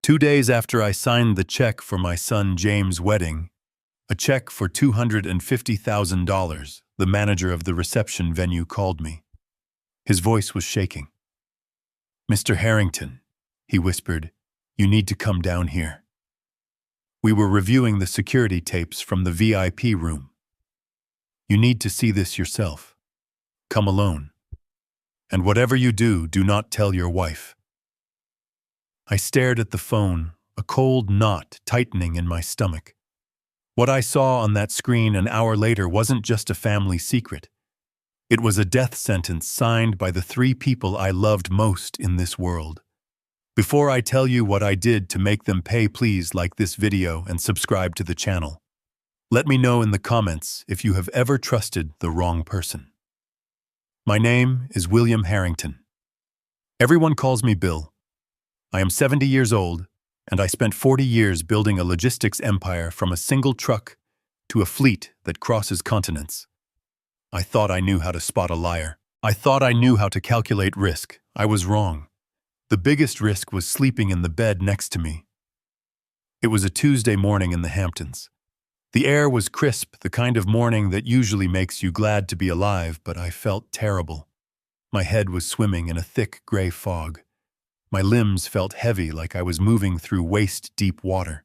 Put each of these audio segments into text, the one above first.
2 days after I signed the check for my son James' wedding, a check for $250,000, the manager of the reception venue called me. His voice was shaking. "Mr. Harrington," he whispered, "you need to come down here. We were reviewing the security tapes from the VIP room. You need to see this yourself. Come alone. And whatever you do, do not tell your wife." I stared at the phone, a cold knot tightening in my stomach. What I saw on that screen an hour later wasn't just a family secret. It was a death sentence signed by the 3 people I loved most in this world. Before I tell you what I did to make them pay, please like this video and subscribe to the channel. Let me know in the comments if you have ever trusted the wrong person. My name is William Harrington. Everyone calls me Bill. I am 70 years old, and I spent 40 years building a logistics empire from a single truck to a fleet that crosses continents. I thought I knew how to spot a liar. I thought I knew how to calculate risk. I was wrong. The biggest risk was sleeping in the bed next to me. It was a Tuesday morning in the Hamptons. The air was crisp, the kind of morning that usually makes you glad to be alive, but I felt terrible. My head was swimming in a thick gray fog. My limbs felt heavy, like I was moving through waist-deep water.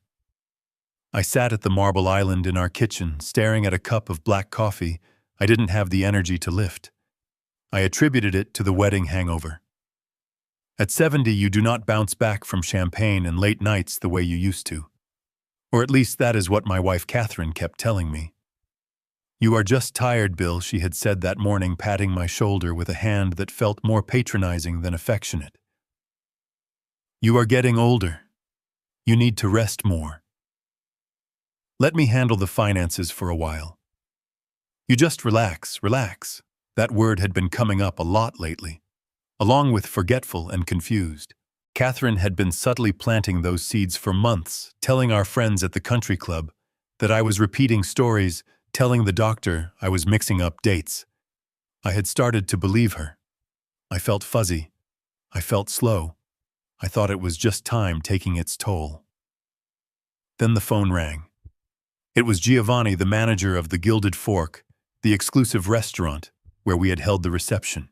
I sat at the marble island in our kitchen, staring at a cup of black coffee I didn't have the energy to lift. I attributed it to the wedding hangover. At 70, you do not bounce back from champagne and late nights the way you used to. Or at least that is what my wife Catherine kept telling me. "You are just tired, Bill," she had said that morning, patting my shoulder with a hand that felt more patronizing than affectionate. "You are getting older. You need to rest more. Let me handle the finances for a while. You just relax, relax." That word had been coming up a lot lately, along with forgetful and confused. Catherine had been subtly planting those seeds for months, telling our friends at the country club that I was repeating stories, telling the doctor I was mixing up dates. I had started to believe her. I felt fuzzy. I felt slow. I thought it was just time taking its toll. Then the phone rang. It was Giovanni, the manager of the Gilded Fork, the exclusive restaurant where we had held the reception.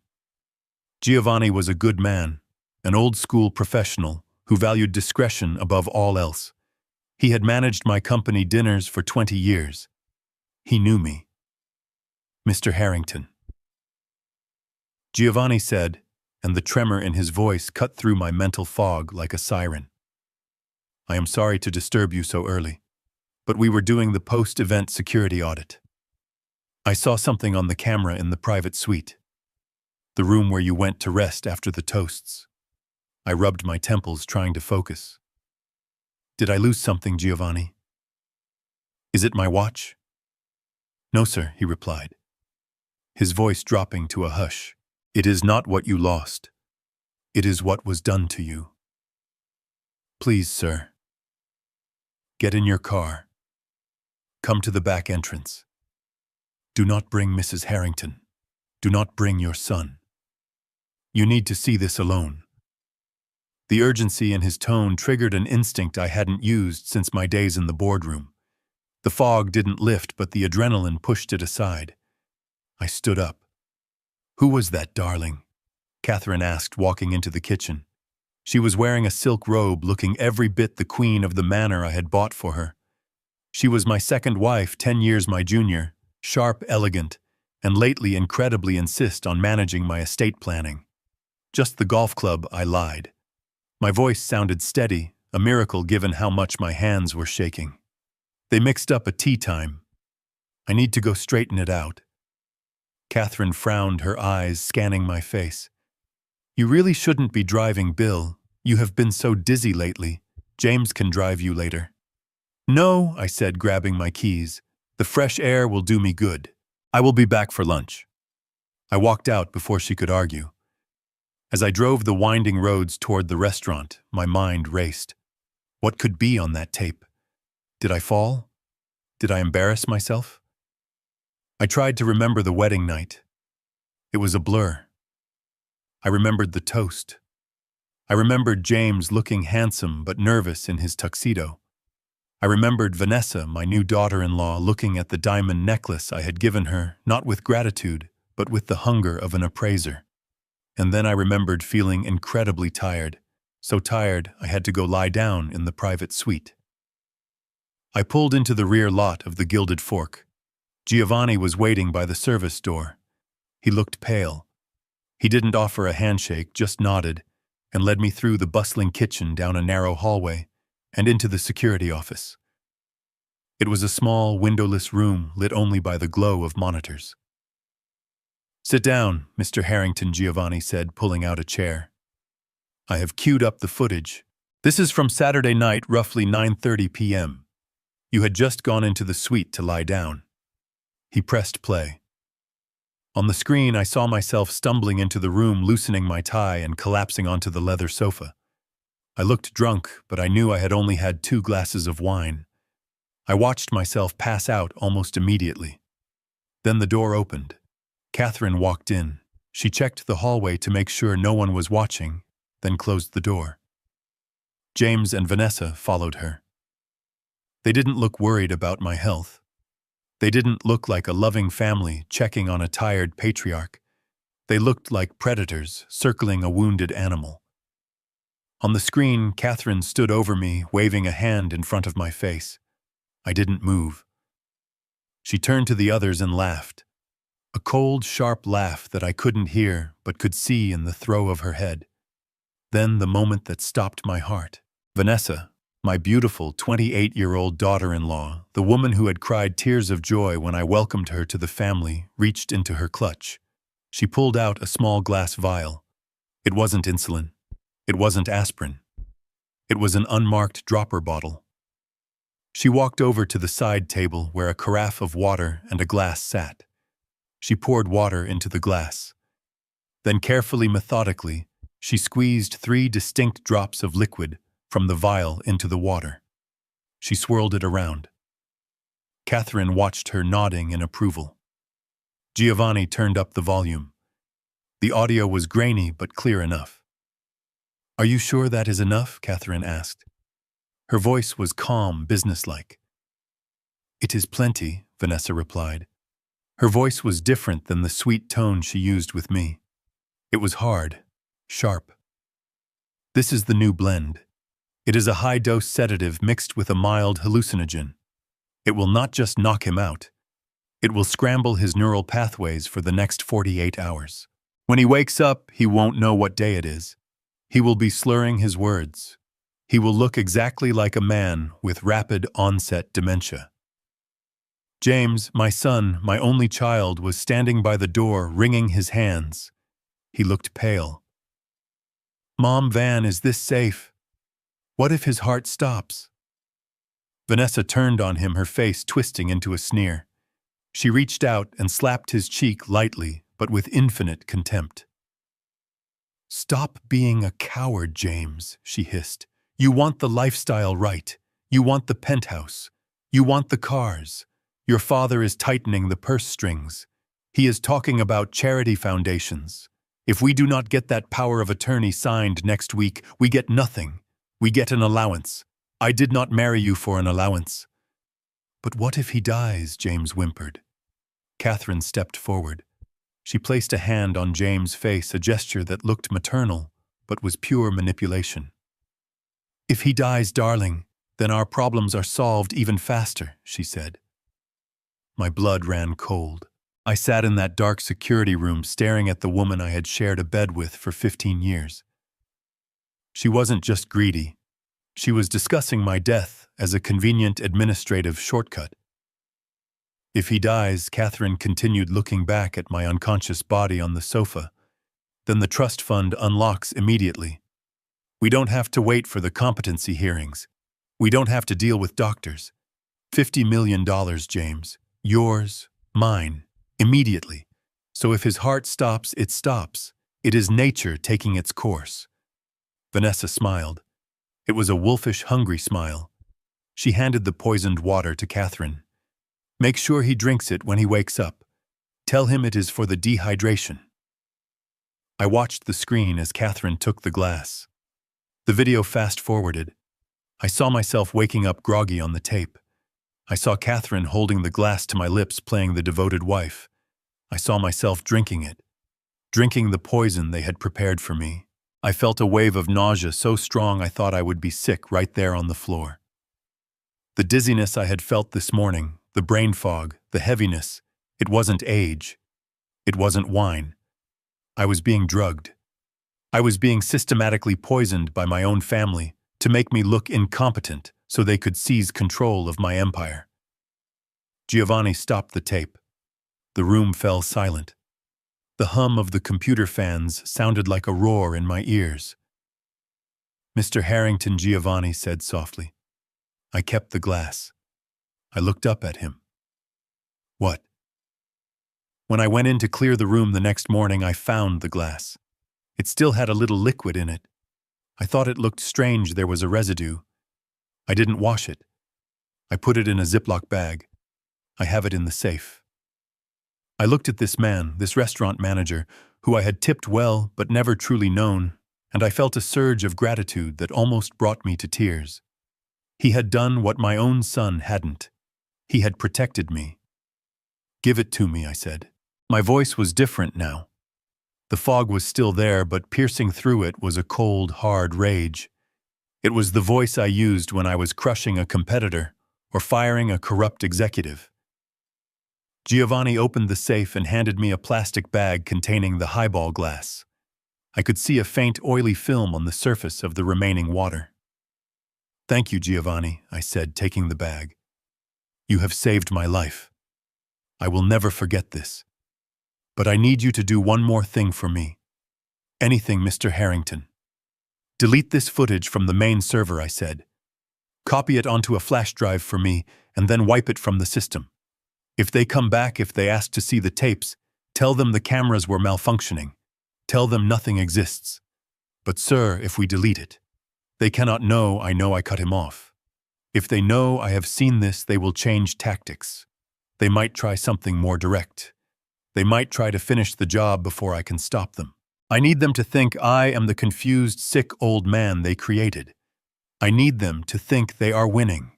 Giovanni was a good man, an old-school professional who valued discretion above all else. He had managed my company dinners for 20 years. He knew me. "Mr. Harrington." Giovanni said, and the tremor in his voice cut through my mental fog like a siren. "I am sorry to disturb you so early, but we were doing the post-event security audit. I saw something on the camera in the private suite, the room where you went to rest after the toasts." I rubbed my temples, trying to focus. "Did I lose something, Giovanni? Is it my watch?" "No, sir," he replied, his voice dropping to a hush. "It is not what you lost. It is what was done to you. Please, sir, get in your car. Come to the back entrance. Do not bring Mrs. Harrington. Do not bring your son. You need to see this alone." The urgency in his tone triggered an instinct I hadn't used since my days in the boardroom. The fog didn't lift, but the adrenaline pushed it aside. I stood up. "Who was that, darling?" Catherine asked, walking into the kitchen. She was wearing a silk robe, looking every bit the queen of the manor I had bought for her. She was my second wife, 10 years my junior, sharp, elegant, and lately incredibly insist on managing my estate planning. "Just the golf club," I lied. My voice sounded steady, a miracle given how much my hands were shaking. "They mixed up a tea time. I need to go straighten it out." Catherine frowned, her eyes scanning my face. "You really shouldn't be driving, Bill. You have been so dizzy lately. James can drive you later." "No," I said, grabbing my keys. "The fresh air will do me good. I will be back for lunch." I walked out before she could argue. As I drove the winding roads toward the restaurant, my mind raced. What could be on that tape? Did I fall? Did I embarrass myself? I tried to remember the wedding night. It was a blur. I remembered the toast, I remembered James looking handsome but nervous in his tuxedo. I remembered Vanessa, my new daughter-in-law, looking at the diamond necklace I had given her, not with gratitude, but with the hunger of an appraiser. And then I remembered feeling incredibly tired, so tired I had to go lie down in the private suite. I pulled into the rear lot of the Gilded Fork. Giovanni was waiting by the service door. He looked pale. He didn't offer a handshake, just nodded, and led me through the bustling kitchen down a narrow hallway and into the security office. It was a small, windowless room lit only by the glow of monitors. "Sit down, Mr. Harrington," Giovanni said, pulling out a chair. "I have queued up the footage. This is from Saturday night, roughly 9:30 p.m. You had just gone into the suite to lie down." He pressed play. On the screen, I saw myself stumbling into the room, loosening my tie and collapsing onto the leather sofa. I looked drunk, but I knew I had only had 2 glasses of wine. I watched myself pass out almost immediately. Then the door opened. Catherine walked in. She checked the hallway to make sure no one was watching, then closed the door. James and Vanessa followed her. They didn't look worried about my health. They didn't look like a loving family checking on a tired patriarch. They looked like predators circling a wounded animal. On the screen, Catherine stood over me, waving a hand in front of my face. I didn't move. She turned to the others and laughed. A cold, sharp laugh that I couldn't hear but could see in the throw of her head. Then the moment that stopped my heart. Vanessa, my beautiful 28-year-old daughter-in-law, the woman who had cried tears of joy when I welcomed her to the family, reached into her clutch. She pulled out a small glass vial. It wasn't insulin. It wasn't aspirin. It was an unmarked dropper bottle. She walked over to the side table where a carafe of water and a glass sat. She poured water into the glass. Then carefully, methodically, she squeezed 3 distinct drops of liquid from the vial into the water. She swirled it around. Catherine watched her, nodding in approval. Giovanni turned up the volume. The audio was grainy but clear enough. "Are you sure that is enough?" Catherine asked. Her voice was calm, businesslike. "It is plenty," Vanessa replied. Her voice was different than the sweet tone she used with me. It was hard, sharp. "This is the new blend. It is a high-dose sedative mixed with a mild hallucinogen. It will not just knock him out. It will scramble his neural pathways for the next 48 hours. When he wakes up, he won't know what day it is. He will be slurring his words. He will look exactly like a man with rapid onset dementia." James, my son, my only child, was standing by the door, wringing his hands. He looked pale. "Mom, Van, is this safe? What if his heart stops?" Vanessa turned on him, her face twisting into a sneer. She reached out and slapped his cheek lightly, but with infinite contempt. "Stop being a coward, James," she hissed. "You want the lifestyle, right? You want the penthouse. You want the cars. Your father is tightening the purse strings. He is talking about charity foundations. If we do not get that power of attorney signed next week, we get nothing. We get an allowance. I did not marry you for an allowance." "But what if he dies?" James whimpered. Catherine stepped forward. She placed a hand on James' face, a gesture that looked maternal, but was pure manipulation. "If he dies, darling, then our problems are solved even faster," she said. My blood ran cold. I sat in that dark security room staring at the woman I had shared a bed with for 15 years. She wasn't just greedy. She was discussing my death as a convenient administrative shortcut. "If he dies," Catherine continued, looking back at my unconscious body on the sofa, "then the trust fund unlocks immediately. We don't have to wait for the competency hearings. We don't have to deal with doctors. $50 million, James. Yours, mine, immediately. So if his heart stops, it stops. It is nature taking its course." Vanessa smiled. It was a wolfish, hungry smile. She handed the poisoned water to Catherine. "Make sure he drinks it when he wakes up. Tell him it is for the dehydration." I watched the screen as Catherine took the glass. The video fast-forwarded. I saw myself waking up groggy on the tape. I saw Catherine holding the glass to my lips playing the devoted wife. I saw myself drinking it, drinking the poison they had prepared for me. I felt a wave of nausea so strong I thought I would be sick right there on the floor. The dizziness I had felt this morning, the brain fog, the heaviness, it wasn't age. It wasn't wine. I was being drugged. I was being systematically poisoned by my own family to make me look incompetent so they could seize control of my empire. Giovanni stopped the tape. The room fell silent. The hum of the computer fans sounded like a roar in my ears. "Mr. Harrington," Giovanni said softly. I kept the glass. I looked up at him. "What?" When I went in to clear the room the next morning, I found the glass. It still had a little liquid in it. I thought it looked strange there was a residue. I didn't wash it. I put it in a Ziploc bag. I have it in the safe. I looked at this man, this restaurant manager, who I had tipped well but never truly known, and I felt a surge of gratitude that almost brought me to tears. He had done what my own son hadn't. He had protected me. "Give it to me," I said. My voice was different now. The fog was still there, but piercing through it was a cold, hard rage. It was the voice I used when I was crushing a competitor or firing a corrupt executive. Giovanni opened the safe and handed me a plastic bag containing the highball glass. I could see a faint oily film on the surface of the remaining water. "Thank you, Giovanni," I said, taking the bag. "You have saved my life. I will never forget this. But I need you to do one more thing for me. Anything, Mr. Harrington. Delete this footage from the main server," I said. "Copy it onto a flash drive for me, and then wipe it from the system. If they come back, if they ask to see the tapes, tell them the cameras were malfunctioning. Tell them nothing exists. But sir, if we delete it, they cannot know I cut him off. If they know I have seen this, they will change tactics. They might try something more direct. They might try to finish the job before I can stop them. I need them to think I am the confused, sick old man they created. I need them to think they are winning."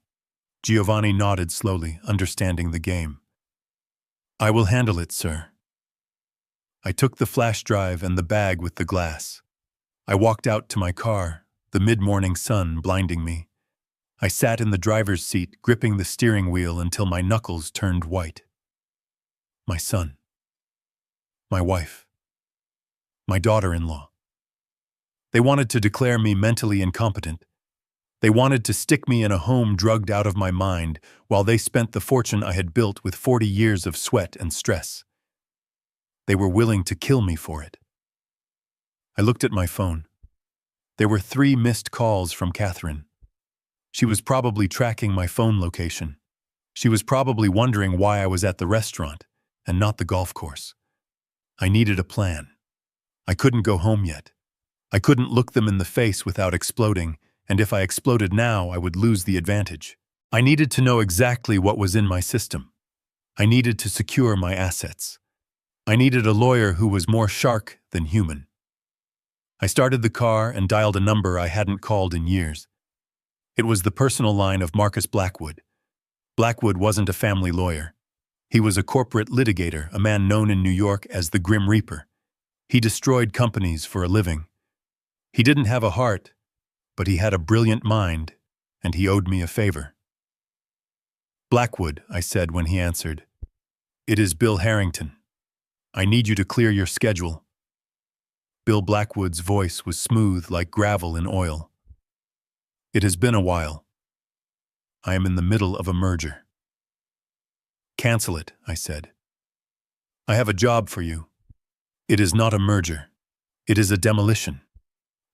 Giovanni nodded slowly, understanding the game. "I will handle it, sir." I took the flash drive and the bag with the glass. I walked out to my car, the mid-morning sun blinding me. I sat in the driver's seat, gripping the steering wheel until my knuckles turned white. My son. My wife. My daughter-in-law. They wanted to declare me mentally incompetent. They wanted to stick me in a home drugged out of my mind while they spent the fortune I had built with 40 years of sweat and stress. They were willing to kill me for it. I looked at my phone. There were 3 missed calls from Catherine. She was probably tracking my phone location. She was probably wondering why I was at the restaurant and not the golf course. I needed a plan. I couldn't go home yet. I couldn't look them in the face without exploding, and if I exploded now, I would lose the advantage. I needed to know exactly what was in my system. I needed to secure my assets. I needed a lawyer who was more shark than human. I started the car and dialed a number I hadn't called in years. It was the personal line of Marcus Blackwood. Blackwood wasn't a family lawyer. He was a corporate litigator, a man known in New York as the Grim Reaper. He destroyed companies for a living. He didn't have a heart, but he had a brilliant mind, and he owed me a favor. "Blackwood," I said when he answered. "It is Bill Harrington. I need you to clear your schedule." Bill Blackwood's voice was smooth like gravel in oil. "It has been a while. I am in the middle of a merger." "Cancel it," I said. "I have a job for you. It is not a merger. It is a demolition.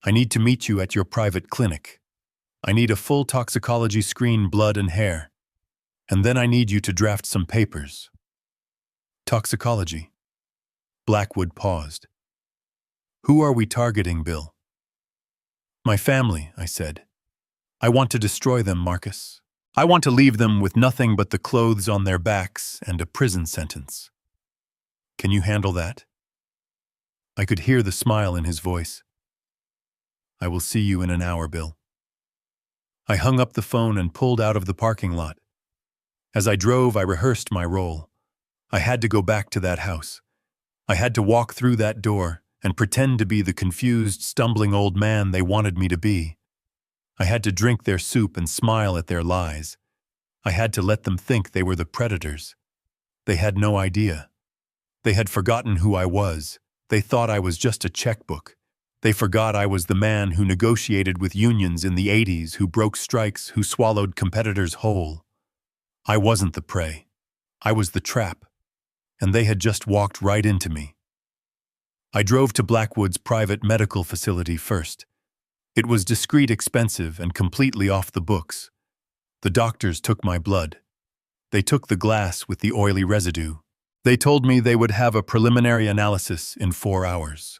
I need to meet you at your private clinic. I need a full toxicology screen, blood and hair. And then I need you to draft some papers." "Toxicology?" Blackwood paused. "Who are we targeting, Bill?" "My family," I said. "I want to destroy them, Marcus. I want to leave them with nothing but the clothes on their backs and a prison sentence. Can you handle that?" I could hear the smile in his voice. I will see you in an hour, Bill. I hung up the phone and pulled out of the parking lot. As I drove, I rehearsed my role. I had to go back to that house. I had to walk through that door and pretend to be the confused, stumbling old man they wanted me to be. I had to drink their soup and smile at their lies. I had to let them think they were the predators. They had no idea. They had forgotten who I was. They thought I was just a checkbook. They forgot I was the man who negotiated with unions in the 80s, who broke strikes, who swallowed competitors whole. I wasn't the prey. I was the trap. And they had just walked right into me. I drove to Blackwood's private medical facility first. It was discreet, expensive, and completely off the books. The doctors took my blood. They took the glass with the oily residue. They told me they would have a preliminary analysis in 4 hours.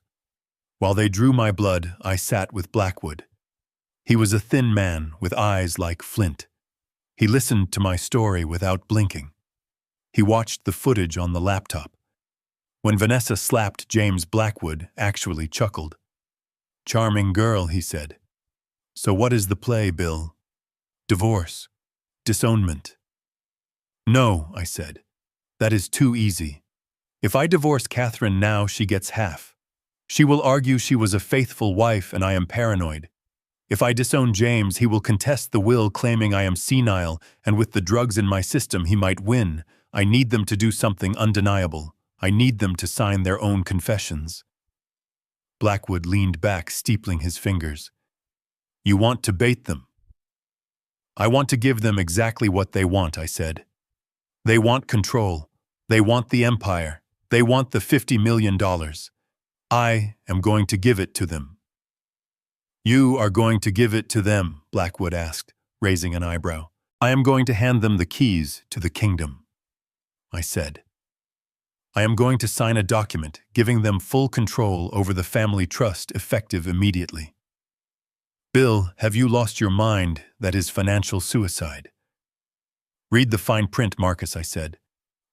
While they drew my blood, I sat with Blackwood. He was a thin man with eyes like flint. He listened to my story without blinking. He watched the footage on the laptop. When Vanessa slapped James, Blackwood actually chuckled. "Charming girl," he said. "So what is the play, Bill? Divorce? Disownment?" "No," I said. "That is too easy. If I divorce Catherine now, she gets half. She will argue she was a faithful wife and I am paranoid. If I disown James, he will contest the will, claiming I am senile, and with the drugs in my system, he might win. I need them to do something undeniable. I need them to sign their own confessions." Blackwood leaned back, steepling his fingers. "You want to bait them?" "I want to give them exactly what they want," I said. "They want control. They want the empire. They want the $50 million. I am going to give it to them." "You are going to give it to them?" Blackwood asked, raising an eyebrow. "I am going to hand them the keys to the kingdom," I said. "I am going to sign a document giving them full control over the family trust, effective immediately." "Bill, have you lost your mind? That is financial suicide." "Read the fine print, Marcus," I said.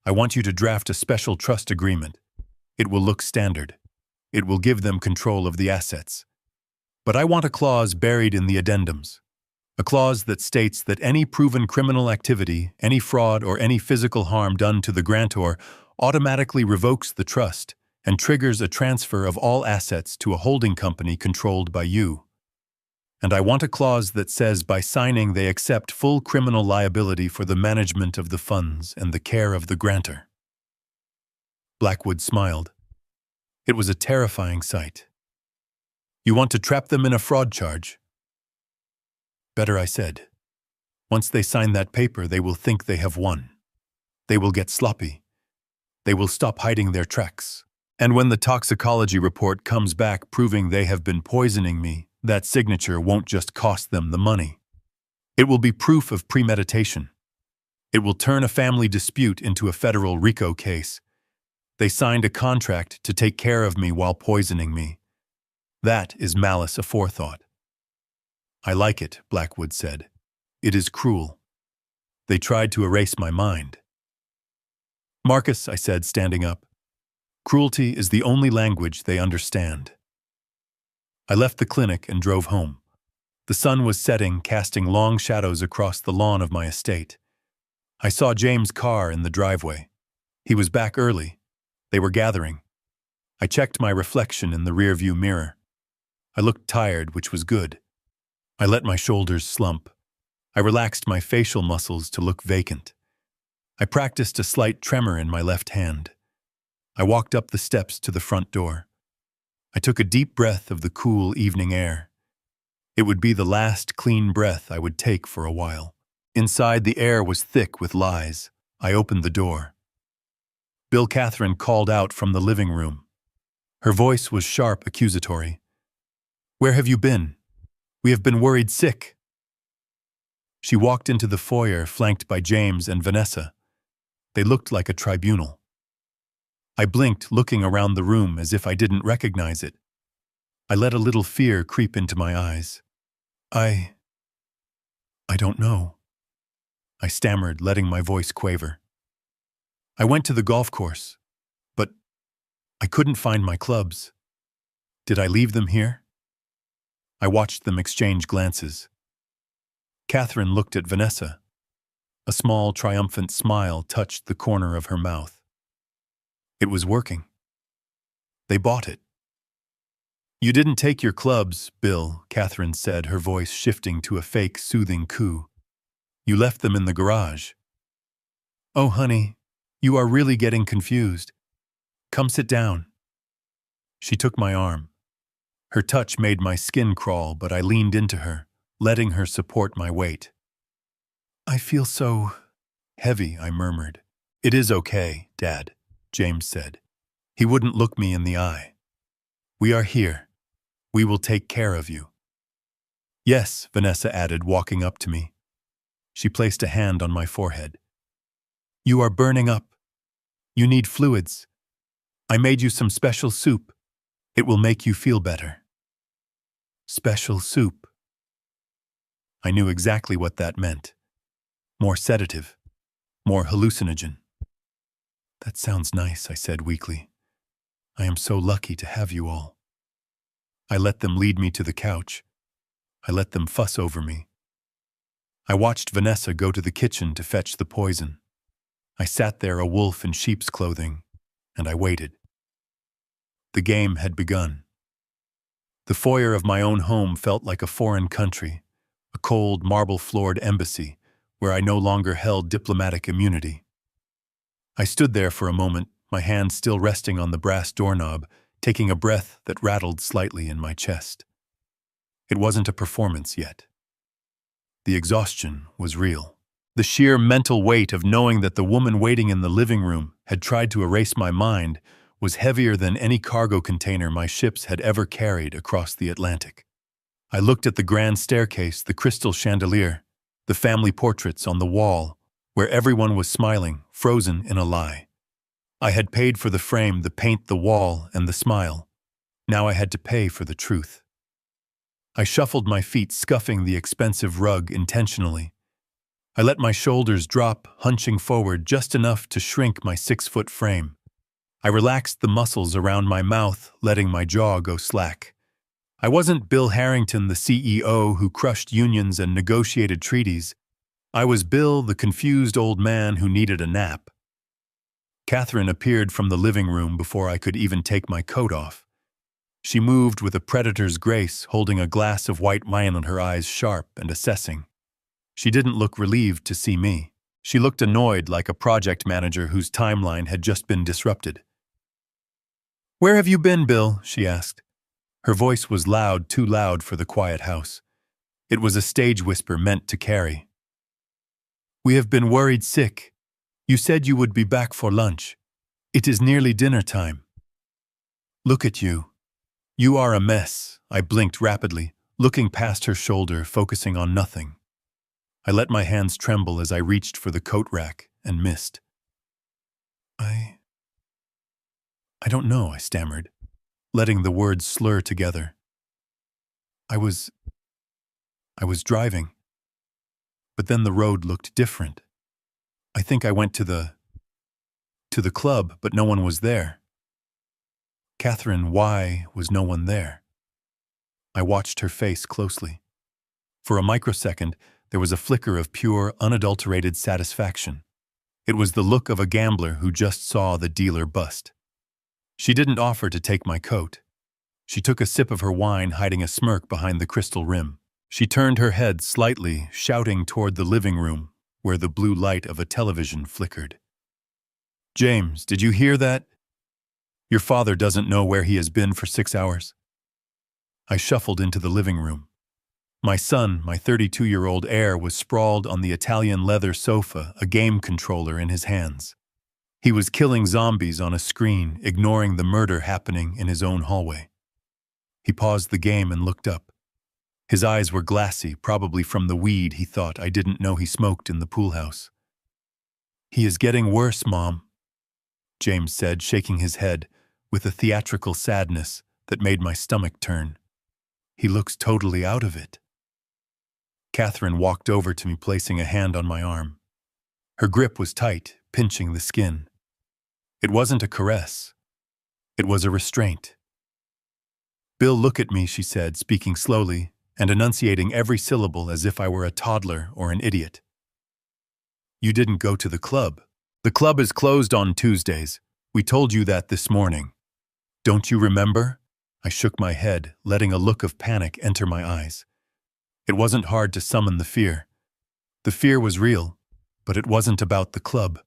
"I want you to draft a special trust agreement. It will look standard. It will give them control of the assets. But I want a clause buried in the addendums. A clause that states that any proven criminal activity, any fraud, or any physical harm done to the grantor automatically revokes the trust and triggers a transfer of all assets to a holding company controlled by you. And I want a clause that says by signing they accept full criminal liability for the management of the funds and the care of the grantor." Blackwood smiled. It was a terrifying sight. "You want to trap them in a fraud charge?" "Better," I said. "Once they sign that paper, they will think they have won. They will get sloppy. They will stop hiding their tracks. And when the toxicology report comes back proving they have been poisoning me, that signature won't just cost them the money. It will be proof of premeditation. It will turn a family dispute into a federal RICO case. They signed a contract to take care of me while poisoning me. That is malice aforethought." "I like it," Blackwood said. "It is cruel. They tried to erase my mind." "Marcus," I said, standing up, "cruelty is the only language they understand." I left the clinic and drove home. The sun was setting, casting long shadows across the lawn of my estate. I saw James' car in the driveway. He was back early. They were gathering. I checked my reflection in the rearview mirror. I looked tired, which was good. I let my shoulders slump. I relaxed my facial muscles to look vacant. I practiced a slight tremor in my left hand. I walked up the steps to the front door. I took a deep breath of the cool evening air. It would be the last clean breath I would take for a while. Inside, the air was thick with lies. I opened the door. Bill Catherine called out from the living room. Her voice was sharp, accusatory. "Where have you been? We have been worried sick." She walked into the foyer, flanked by James and Vanessa. They looked like a tribunal. I blinked, looking around the room as if I didn't recognize it. I let a little fear creep into my eyes. I don't know," I stammered, letting my voice quaver. "I went to the golf course, but I couldn't find my clubs. Did I leave them here?" I watched them exchange glances. Catherine looked at Vanessa. A small, triumphant smile touched the corner of her mouth. It was working. They bought it. "You didn't take your clubs, Bill," Catherine said, her voice shifting to a fake, soothing coo. "You left them in the garage." "Oh, honey, you are really getting confused. Come sit down." She took my arm. Her touch made my skin crawl, but I leaned into her, letting her support my weight. "I feel so heavy," I murmured. "It is okay, Dad," James said. He wouldn't look me in the eye. "We are here. We will take care of you." "Yes," Vanessa added, walking up to me. She placed a hand on my forehead. "You are burning up. You need fluids. I made you some special soup. It will make you feel better." Special soup. I knew exactly what that meant. More sedative. More hallucinogen. "That sounds nice," I said weakly. "I am so lucky to have you all." I let them lead me to the couch. I let them fuss over me. I watched Vanessa go to the kitchen to fetch the poison. I sat there, a wolf in sheep's clothing, and I waited. The game had begun. The foyer of my own home felt like a foreign country, a cold, marble-floored embassy where I no longer held diplomatic immunity. I stood there for a moment, my hand still resting on the brass doorknob, taking a breath that rattled slightly in my chest. It wasn't a performance yet. The exhaustion was real. The sheer mental weight of knowing that the woman waiting in the living room had tried to erase my mind was heavier than any cargo container my ships had ever carried across the Atlantic. I looked at the grand staircase, the crystal chandelier, the family portraits on the wall, where everyone was smiling, frozen in a lie. I had paid for the frame, the paint, the wall, and the smile. Now I had to pay for the truth. I shuffled my feet, scuffing the expensive rug intentionally. I let my shoulders drop, hunching forward just enough to shrink my 6-foot frame. I relaxed the muscles around my mouth, letting my jaw go slack. I wasn't Bill Harrington, the CEO who crushed unions and negotiated treaties. I was Bill, the confused old man who needed a nap. Catherine appeared from the living room before I could even take my coat off. She moved with a predator's grace, holding a glass of white wine on her eyes, sharp and assessing. She didn't look relieved to see me. She looked annoyed, like a project manager whose timeline had just been disrupted. "Where have you been, Bill?" she asked. Her voice was loud, too loud for the quiet house. It was a stage whisper meant to carry. "We have been worried sick. You said you would be back for lunch. It is nearly dinner time." "Look at you. You are a mess." I blinked rapidly, looking past her shoulder, focusing on nothing. I let my hands tremble as I reached for the coat rack and missed. I don't know," I stammered, letting the words slur together. I was driving. But then the road looked different. I think I went to the club, but no one was there. Catherine, why was no one there? I watched her face closely. For a microsecond, there was a flicker of pure, unadulterated satisfaction. It was the look of a gambler who just saw the dealer bust. She didn't offer to take my coat. She took a sip of her wine, hiding a smirk behind the crystal rim. She turned her head slightly, shouting toward the living room, where the blue light of a television flickered. "James, did you hear that? Your father doesn't know where he has been for 6 hours." I shuffled into the living room. My son, my 32-year-old heir, was sprawled on the Italian leather sofa, a game controller in his hands. He was killing zombies on a screen, ignoring the murder happening in his own hallway. He paused the game and looked up. His eyes were glassy, probably from the weed he thought I didn't know he smoked in the pool house. "He is getting worse, Mom," James said, shaking his head with a theatrical sadness that made my stomach turn. "He looks totally out of it." Catherine walked over to me, placing a hand on my arm. Her grip was tight, pinching the skin. It wasn't a caress. It was a restraint. Bill, look at me, she said, speaking slowly and enunciating every syllable as if I were a toddler or an idiot. You didn't go to the club. The club is closed on Tuesdays. We told you that this morning. Don't you remember? I shook my head, letting a look of panic enter my eyes. It wasn't hard to summon the fear. The fear was real, but it wasn't about the club.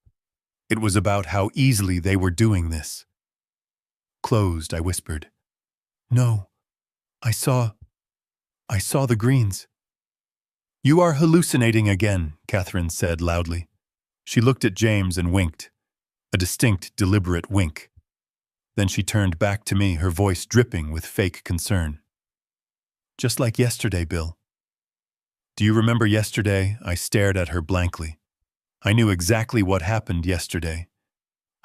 It was about how easily they were doing this. Closed, I whispered. No, I saw the greens. You are hallucinating again, Catherine said loudly. She looked at James and winked, a distinct, deliberate wink. Then she turned back to me, her voice dripping with fake concern. Just like yesterday, Bill. Do you remember yesterday? I stared at her blankly. I knew exactly what happened yesterday.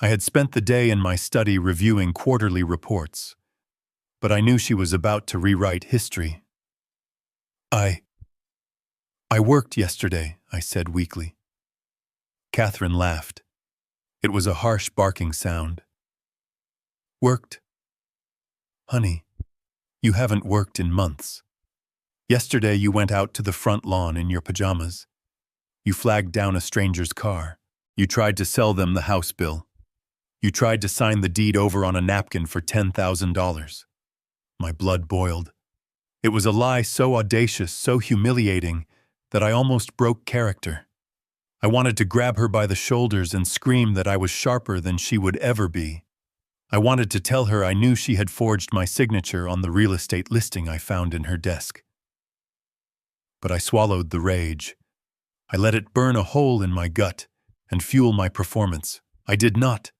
I had spent the day in my study reviewing quarterly reports, but I knew she was about to rewrite history. I worked yesterday, I said weakly. Catherine laughed. It was a harsh barking sound. Worked? Honey, you haven't worked in months. Yesterday you went out to the front lawn in your pajamas. You flagged down a stranger's car. You tried to sell them the house bill. You tried to sign the deed over on a napkin for $10,000. My blood boiled. It was a lie so audacious, so humiliating, that I almost broke character. I wanted to grab her by the shoulders and scream that I was sharper than she would ever be. I wanted to tell her I knew she had forged my signature on the real estate listing I found in her desk. But I swallowed the rage. I let it burn a hole in my gut and fuel my performance. I did not.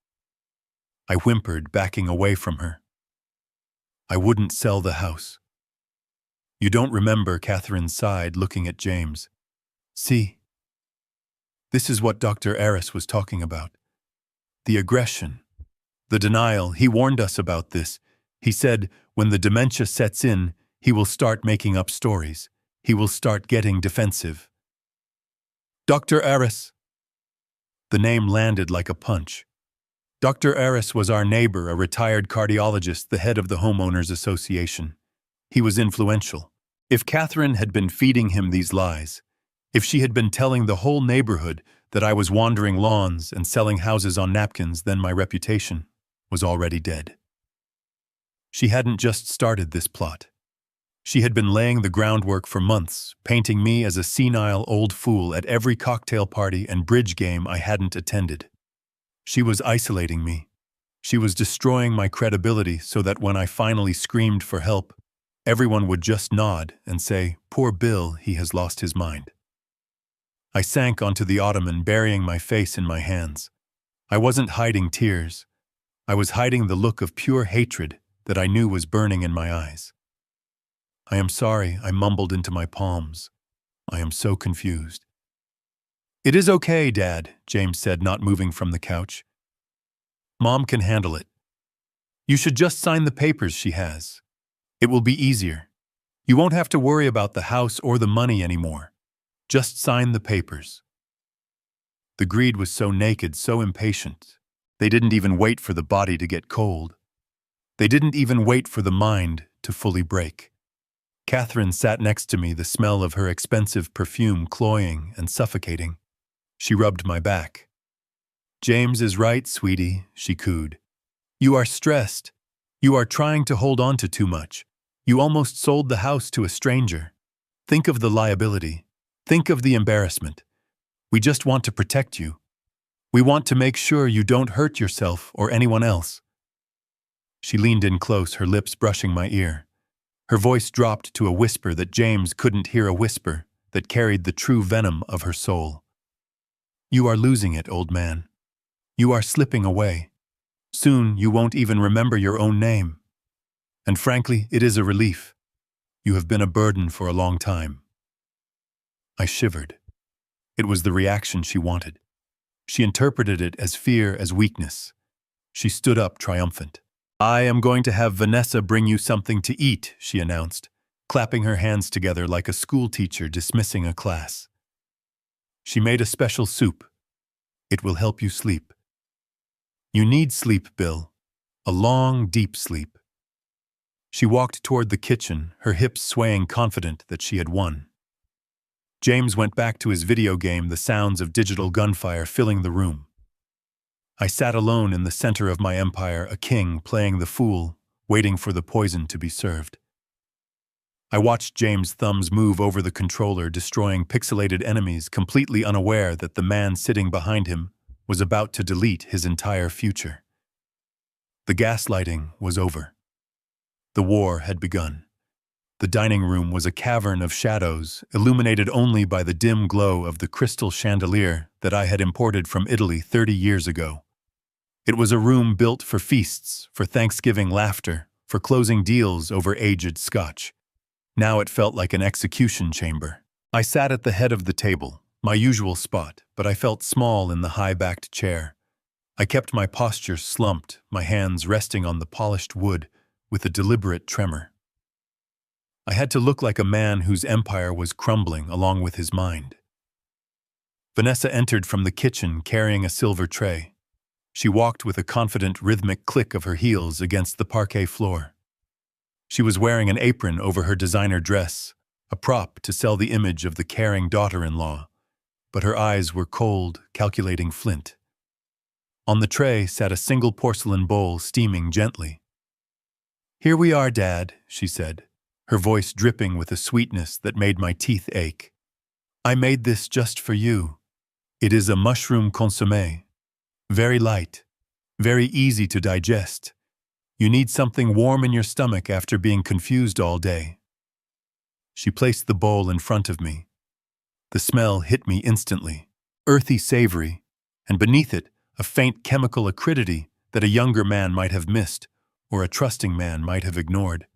I whimpered, backing away from her. I wouldn't sell the house. You don't remember, Catherine sighed, looking at James. See, this is what Dr. Aris was talking about. The aggression, the denial. He warned us about this. He said, when the dementia sets in, he will start making up stories. He will start getting defensive. Dr. Aris. The name landed like a punch. Dr. Aris was our neighbor, a retired cardiologist, the head of the Homeowners Association. He was influential. If Catherine had been feeding him these lies, if she had been telling the whole neighborhood that I was wandering lawns and selling houses on napkins, then my reputation was already dead. She hadn't just started this plot. She had been laying the groundwork for months, painting me as a senile old fool at every cocktail party and bridge game I hadn't attended. She was isolating me. She was destroying my credibility so that when I finally screamed for help, everyone would just nod and say, "Poor Bill, he has lost his mind." I sank onto the ottoman, burying my face in my hands. I wasn't hiding tears. I was hiding the look of pure hatred that I knew was burning in my eyes. I am sorry, I mumbled into my palms. I am so confused. It is okay, Dad, James said, not moving from the couch. Mom can handle it. You should just sign the papers she has. It will be easier. You won't have to worry about the house or the money anymore. Just sign the papers. The greed was so naked, so impatient. They didn't even wait for the body to get cold. They didn't even wait for the mind to fully break. Catherine sat next to me, the smell of her expensive perfume cloying and suffocating. She rubbed my back. James is right, sweetie, she cooed. You are stressed. You are trying to hold on to too much. You almost sold the house to a stranger. Think of the liability. Think of the embarrassment. We just want to protect you. We want to make sure you don't hurt yourself or anyone else. She leaned in close, her lips brushing my ear. Her voice dropped to a whisper that James couldn't hear, a whisper that carried the true venom of her soul. You are losing it, old man. You are slipping away. Soon you won't even remember your own name. And frankly, it is a relief. You have been a burden for a long time. I shivered. It was the reaction she wanted. She interpreted it as fear, as weakness. She stood up triumphant. I am going to have Vanessa bring you something to eat, she announced, clapping her hands together like a schoolteacher dismissing a class. She made a special soup. It will help you sleep. You need sleep, Bill. A long, deep sleep. She walked toward the kitchen, her hips swaying, confident that she had won. James went back to his video game, the sounds of digital gunfire filling the room. I sat alone in the center of my empire, a king playing the fool, waiting for the poison to be served. I watched James' thumbs move over the controller, destroying pixelated enemies, completely unaware that the man sitting behind him was about to delete his entire future. The gaslighting was over. The war had begun. The dining room was a cavern of shadows, illuminated only by the dim glow of the crystal chandelier that I had imported from Italy 30 years ago. It was a room built for feasts, for Thanksgiving laughter, for closing deals over aged scotch. Now it felt like an execution chamber. I sat at the head of the table, my usual spot, but I felt small in the high-backed chair. I kept my posture slumped, my hands resting on the polished wood with a deliberate tremor. I had to look like a man whose empire was crumbling along with his mind. Vanessa entered from the kitchen carrying a silver tray. She walked with a confident, rhythmic click of her heels against the parquet floor. She was wearing an apron over her designer dress, a prop to sell the image of the caring daughter-in-law, but her eyes were cold, calculating flint. On the tray sat a single porcelain bowl steaming gently. "Here we are, Dad," she said, her voice dripping with a sweetness that made my teeth ache. "I made this just for you. It is a mushroom consommé. Very light, very easy to digest. You need something warm in your stomach after being confused all day." She placed the bowl in front of me. The smell hit me instantly, earthy, savory, and beneath it, a faint chemical acridity that a younger man might have missed or a trusting man might have ignored.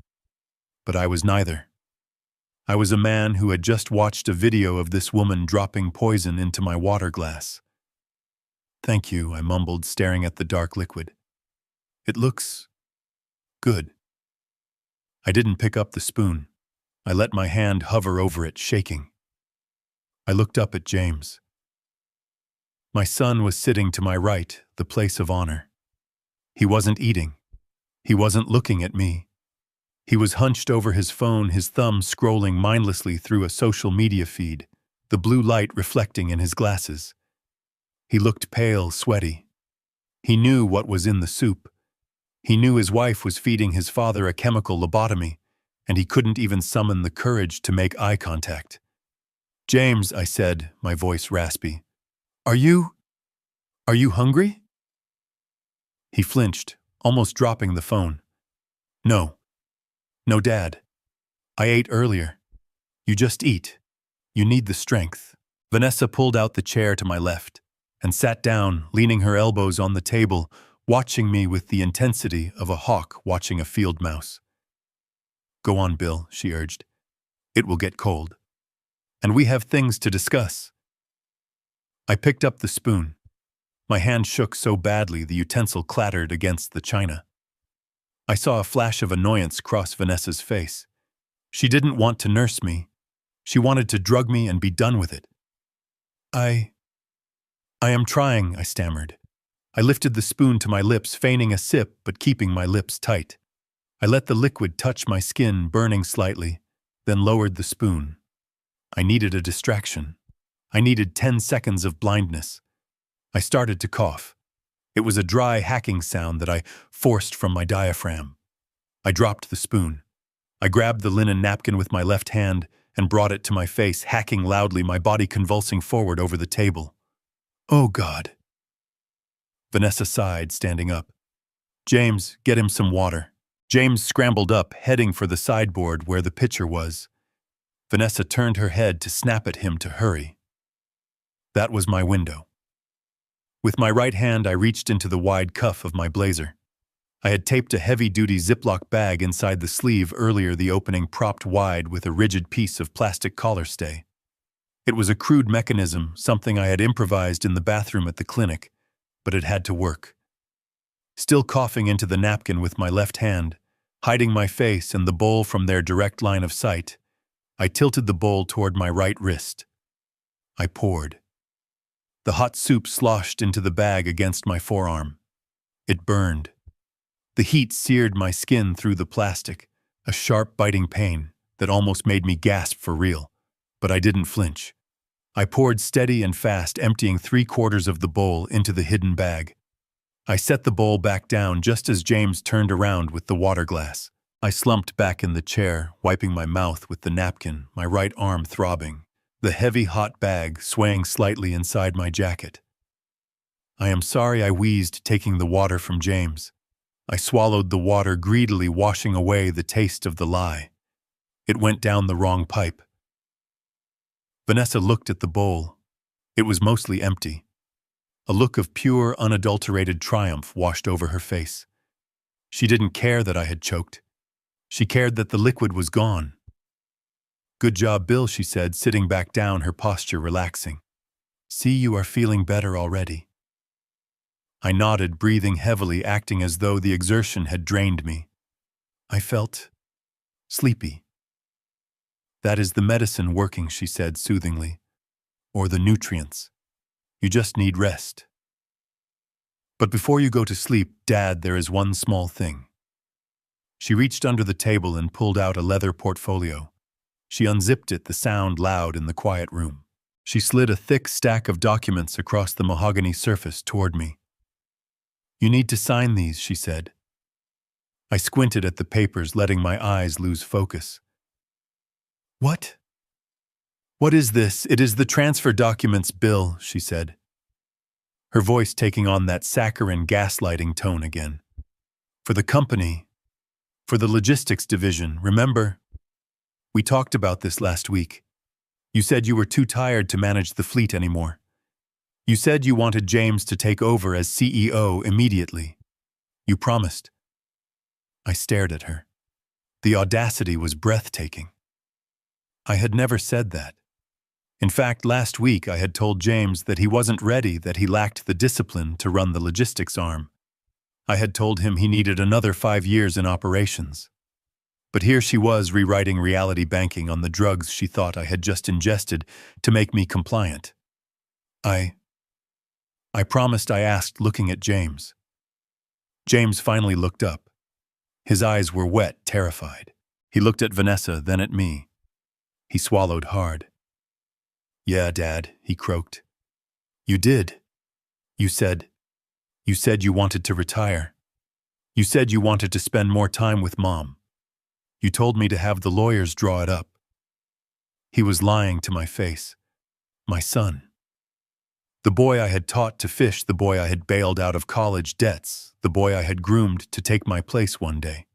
But I was neither. I was a man who had just watched a video of this woman dropping poison into my water glass. "Thank you," I mumbled, staring at the dark liquid. "It looks good." I didn't pick up the spoon. I let my hand hover over it, shaking. I looked up at James. My son was sitting to my right, the place of honor. He wasn't eating. He wasn't looking at me. He was hunched over his phone, his thumb scrolling mindlessly through a social media feed, the blue light reflecting in his glasses. He looked pale, sweaty. He knew what was in the soup. He knew his wife was feeding his father a chemical lobotomy, and he couldn't even summon the courage to make eye contact. "James," I said, my voice raspy, Are you hungry?" He flinched, almost dropping the phone. No, Dad. I ate earlier. You just eat. You need the strength." Vanessa pulled out the chair to my left and sat down, leaning her elbows on the table, watching me with the intensity of a hawk watching a field mouse. "Go on, Bill," she urged. "It will get cold. And we have things to discuss." I picked up the spoon. My hand shook so badly the utensil clattered against the china. I saw a flash of annoyance cross Vanessa's face. She didn't want to nurse me. She wanted to drug me and be done with it. I am trying," I stammered. I lifted the spoon to my lips, feigning a sip but keeping my lips tight. I let the liquid touch my skin, burning slightly, then lowered the spoon. I needed a distraction. I needed 10 seconds of blindness. I started to cough. It was a dry, hacking sound that I forced from my diaphragm. I dropped the spoon. I grabbed the linen napkin with my left hand and brought it to my face, hacking loudly, my body convulsing forward over the table. "Oh, God." Vanessa sighed, standing up. "James, get him some water." James scrambled up, heading for the sideboard where the pitcher was. Vanessa turned her head to snap at him to hurry. That was my window. With my right hand, I reached into the wide cuff of my blazer. I had taped a heavy-duty Ziploc bag inside the sleeve earlier, the opening propped wide with a rigid piece of plastic collar stay. It was a crude mechanism, something I had improvised in the bathroom at the clinic, but it had to work. Still coughing into the napkin with my left hand, hiding my face and the bowl from their direct line of sight, I tilted the bowl toward my right wrist. I poured. The hot soup sloshed into the bag against my forearm. It burned. The heat seared my skin through the plastic, a sharp, biting pain that almost made me gasp for real. But I didn't flinch. I poured steady and fast, emptying 3/4 of the bowl into the hidden bag. I set the bowl back down just as James turned around with the water glass. I slumped back in the chair, wiping my mouth with the napkin, my right arm throbbing, the heavy hot bag swaying slightly inside my jacket. "I am sorry," I wheezed, taking the water from James. I swallowed the water greedily, washing away the taste of the lie. It went down the wrong pipe. Vanessa looked at the bowl. It was mostly empty. A look of pure, unadulterated triumph washed over her face. She didn't care that I had choked. She cared that the liquid was gone. "Good job, Bill," she said, sitting back down, her posture relaxing. "See, you are feeling better already." I nodded, breathing heavily, acting as though the exertion had drained me. I felt sleepy. "That is the medicine working," she said soothingly. "Or the nutrients. You just need rest. But before you go to sleep, Dad, there is one small thing." She reached under the table and pulled out a leather portfolio. She unzipped it, the sound loud in the quiet room. She slid a thick stack of documents across the mahogany surface toward me. "You need to sign these," she said. I squinted at the papers, letting my eyes lose focus. "What? What is this?" "It is the transfer documents, Bill," she said, her voice taking on that saccharine gaslighting tone again. "For the company, for the logistics division, remember? We talked about this last week. You said you were too tired to manage the fleet anymore. You said you wanted James to take over as CEO immediately. You promised." I stared at her. The audacity was breathtaking. I had never said that. In fact, last week I had told James that he wasn't ready, that he lacked the discipline to run the logistics arm. I had told him he needed another 5 years in operations. But here she was rewriting reality banking on the drugs she thought I had just ingested to make me compliant. I promised," I asked, looking at James. James finally looked up. His eyes were wet, terrified. He looked at Vanessa, then at me. He swallowed hard. "Yeah, Dad," he croaked. "You did. You said you wanted to retire. You said you wanted to spend more time with Mom. You told me to have the lawyers draw it up." He was lying to my face. My son. The boy I had taught to fish, the boy I had bailed out of college debts, the boy I had groomed to take my place one day.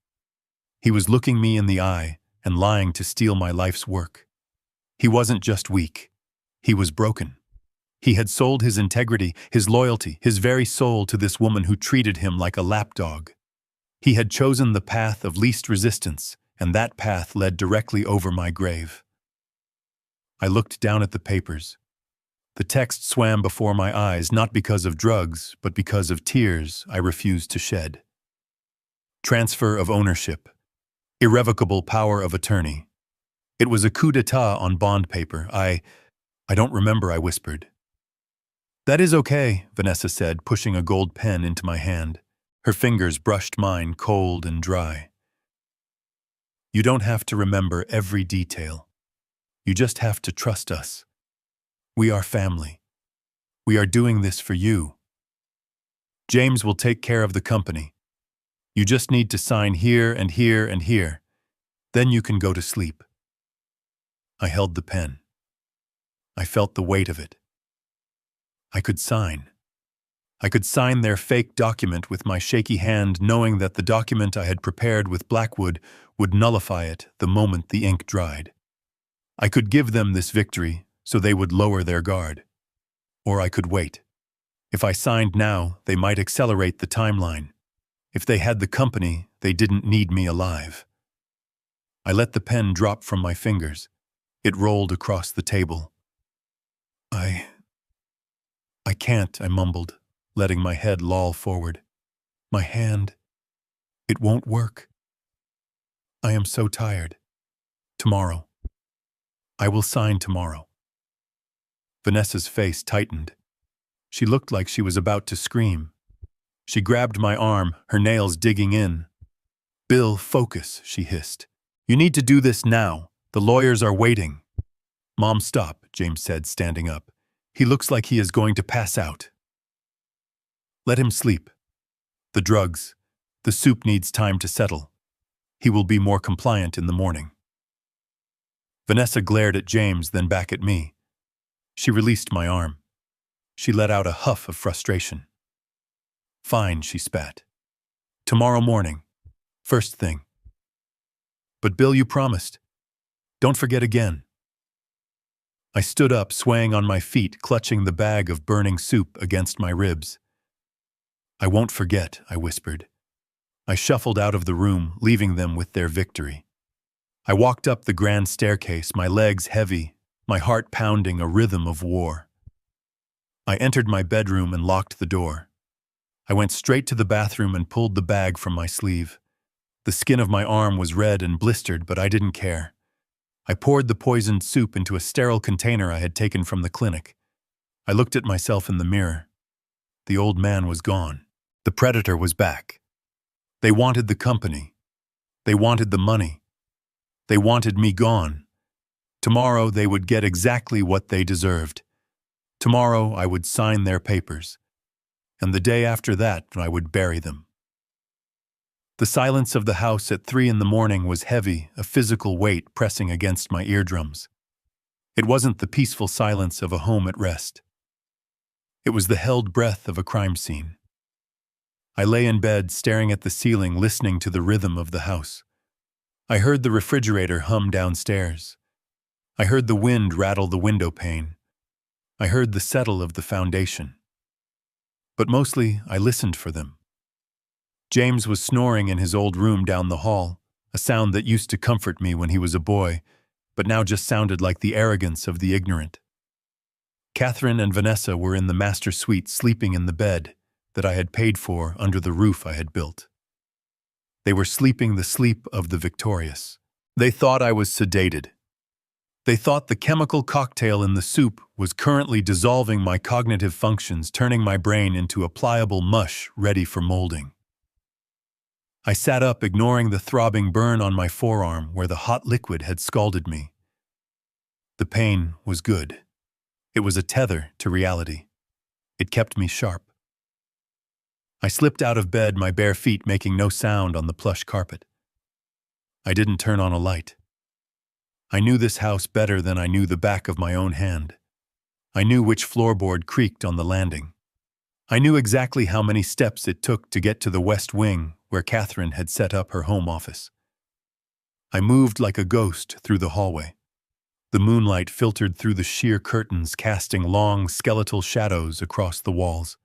He was looking me in the eye and lying to steal my life's work. He wasn't just weak. He was broken. He had sold his integrity, his loyalty, his very soul to this woman who treated him like a lapdog. He had chosen the path of least resistance, and that path led directly over my grave. I looked down at the papers. The text swam before my eyes, not because of drugs, but because of tears I refused to shed. Transfer of ownership. Irrevocable power of attorney. It was a coup d'etat on bond paper. I don't remember," I whispered. "That is okay," Vanessa said, pushing a gold pen into my hand. Her fingers brushed mine, cold and dry. "You don't have to remember every detail. You just have to trust us. We are family. We are doing this for you. James will take care of the company. You just need to sign here and here and here. Then you can go to sleep." I held the pen. I felt the weight of it. I could sign. I could sign their fake document with my shaky hand, knowing that the document I had prepared with Blackwood would nullify it the moment the ink dried. I could give them this victory so they would lower their guard. Or I could wait. If I signed now, they might accelerate the timeline. If they had the company, they didn't need me alive. I let the pen drop from my fingers. It rolled across the table. I can't," I mumbled, letting my head loll forward. "My hand, it won't work. I am so tired. Tomorrow. I will sign tomorrow." Vanessa's face tightened. She looked like she was about to scream. She grabbed my arm, her nails digging in. "Bill, focus," she hissed. You need to do this now. The lawyers are waiting. Mom, stop, James said, standing up. He looks like he is going to pass out. Let him sleep. The drugs. The soup needs time to settle. He will be more compliant in the morning. Vanessa glared at James, then back at me. She released my arm. She let out a huff of frustration. Fine, she spat. Tomorrow morning. First thing. But Bill, you promised. Don't forget again. I stood up, swaying on my feet, clutching the bag of burning soup against my ribs. I won't forget, I whispered. I shuffled out of the room, leaving them with their victory. I walked up the grand staircase, my legs heavy, my heart pounding a rhythm of war. I entered my bedroom and locked the door. I went straight to the bathroom and pulled the bag from my sleeve. The skin of my arm was red and blistered, but I didn't care. I poured the poisoned soup into a sterile container I had taken from the clinic. I looked at myself in the mirror. The old man was gone. The predator was back. They wanted the company. They wanted the money. They wanted me gone. Tomorrow they would get exactly what they deserved. Tomorrow I would sign their papers. And the day after that I would bury them. The silence of the house at 3 a.m. was heavy, a physical weight pressing against my eardrums. It wasn't the peaceful silence of a home at rest. It was the held breath of a crime scene. I lay in bed, staring at the ceiling, listening to the rhythm of the house. I heard the refrigerator hum downstairs. I heard the wind rattle the window pane. I heard the settle of the foundation. But mostly, I listened for them. James was snoring in his old room down the hall, a sound that used to comfort me when he was a boy, but now just sounded like the arrogance of the ignorant. Catherine and Vanessa were in the master suite, sleeping in the bed that I had paid for under the roof I had built. They were sleeping the sleep of the victorious. They thought I was sedated. They thought the chemical cocktail in the soup was currently dissolving my cognitive functions, turning my brain into a pliable mush ready for molding. I sat up, ignoring the throbbing burn on my forearm where the hot liquid had scalded me. The pain was good. It was a tether to reality. It kept me sharp. I slipped out of bed, my bare feet making no sound on the plush carpet. I didn't turn on a light. I knew this house better than I knew the back of my own hand. I knew which floorboard creaked on the landing. I knew exactly how many steps it took to get to the west wing where Catherine had set up her home office. I moved like a ghost through the hallway. The moonlight filtered through the sheer curtains, casting long, skeletal shadows across the walls.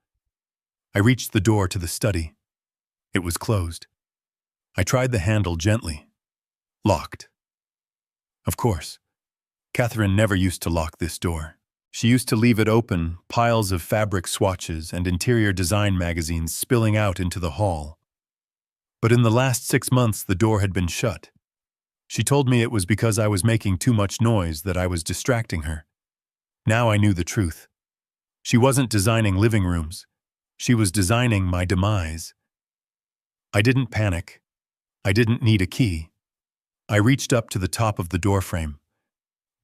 I reached the door to the study. It was closed. I tried the handle gently. Locked. Of course. Catherine never used to lock this door. She used to leave it open, piles of fabric swatches and interior design magazines spilling out into the hall. But in the last 6 months, the door had been shut. She told me it was because I was making too much noise, that I was distracting her. Now I knew the truth. She wasn't designing living rooms. She was designing my demise. I didn't panic. I didn't need a key. I reached up to the top of the doorframe.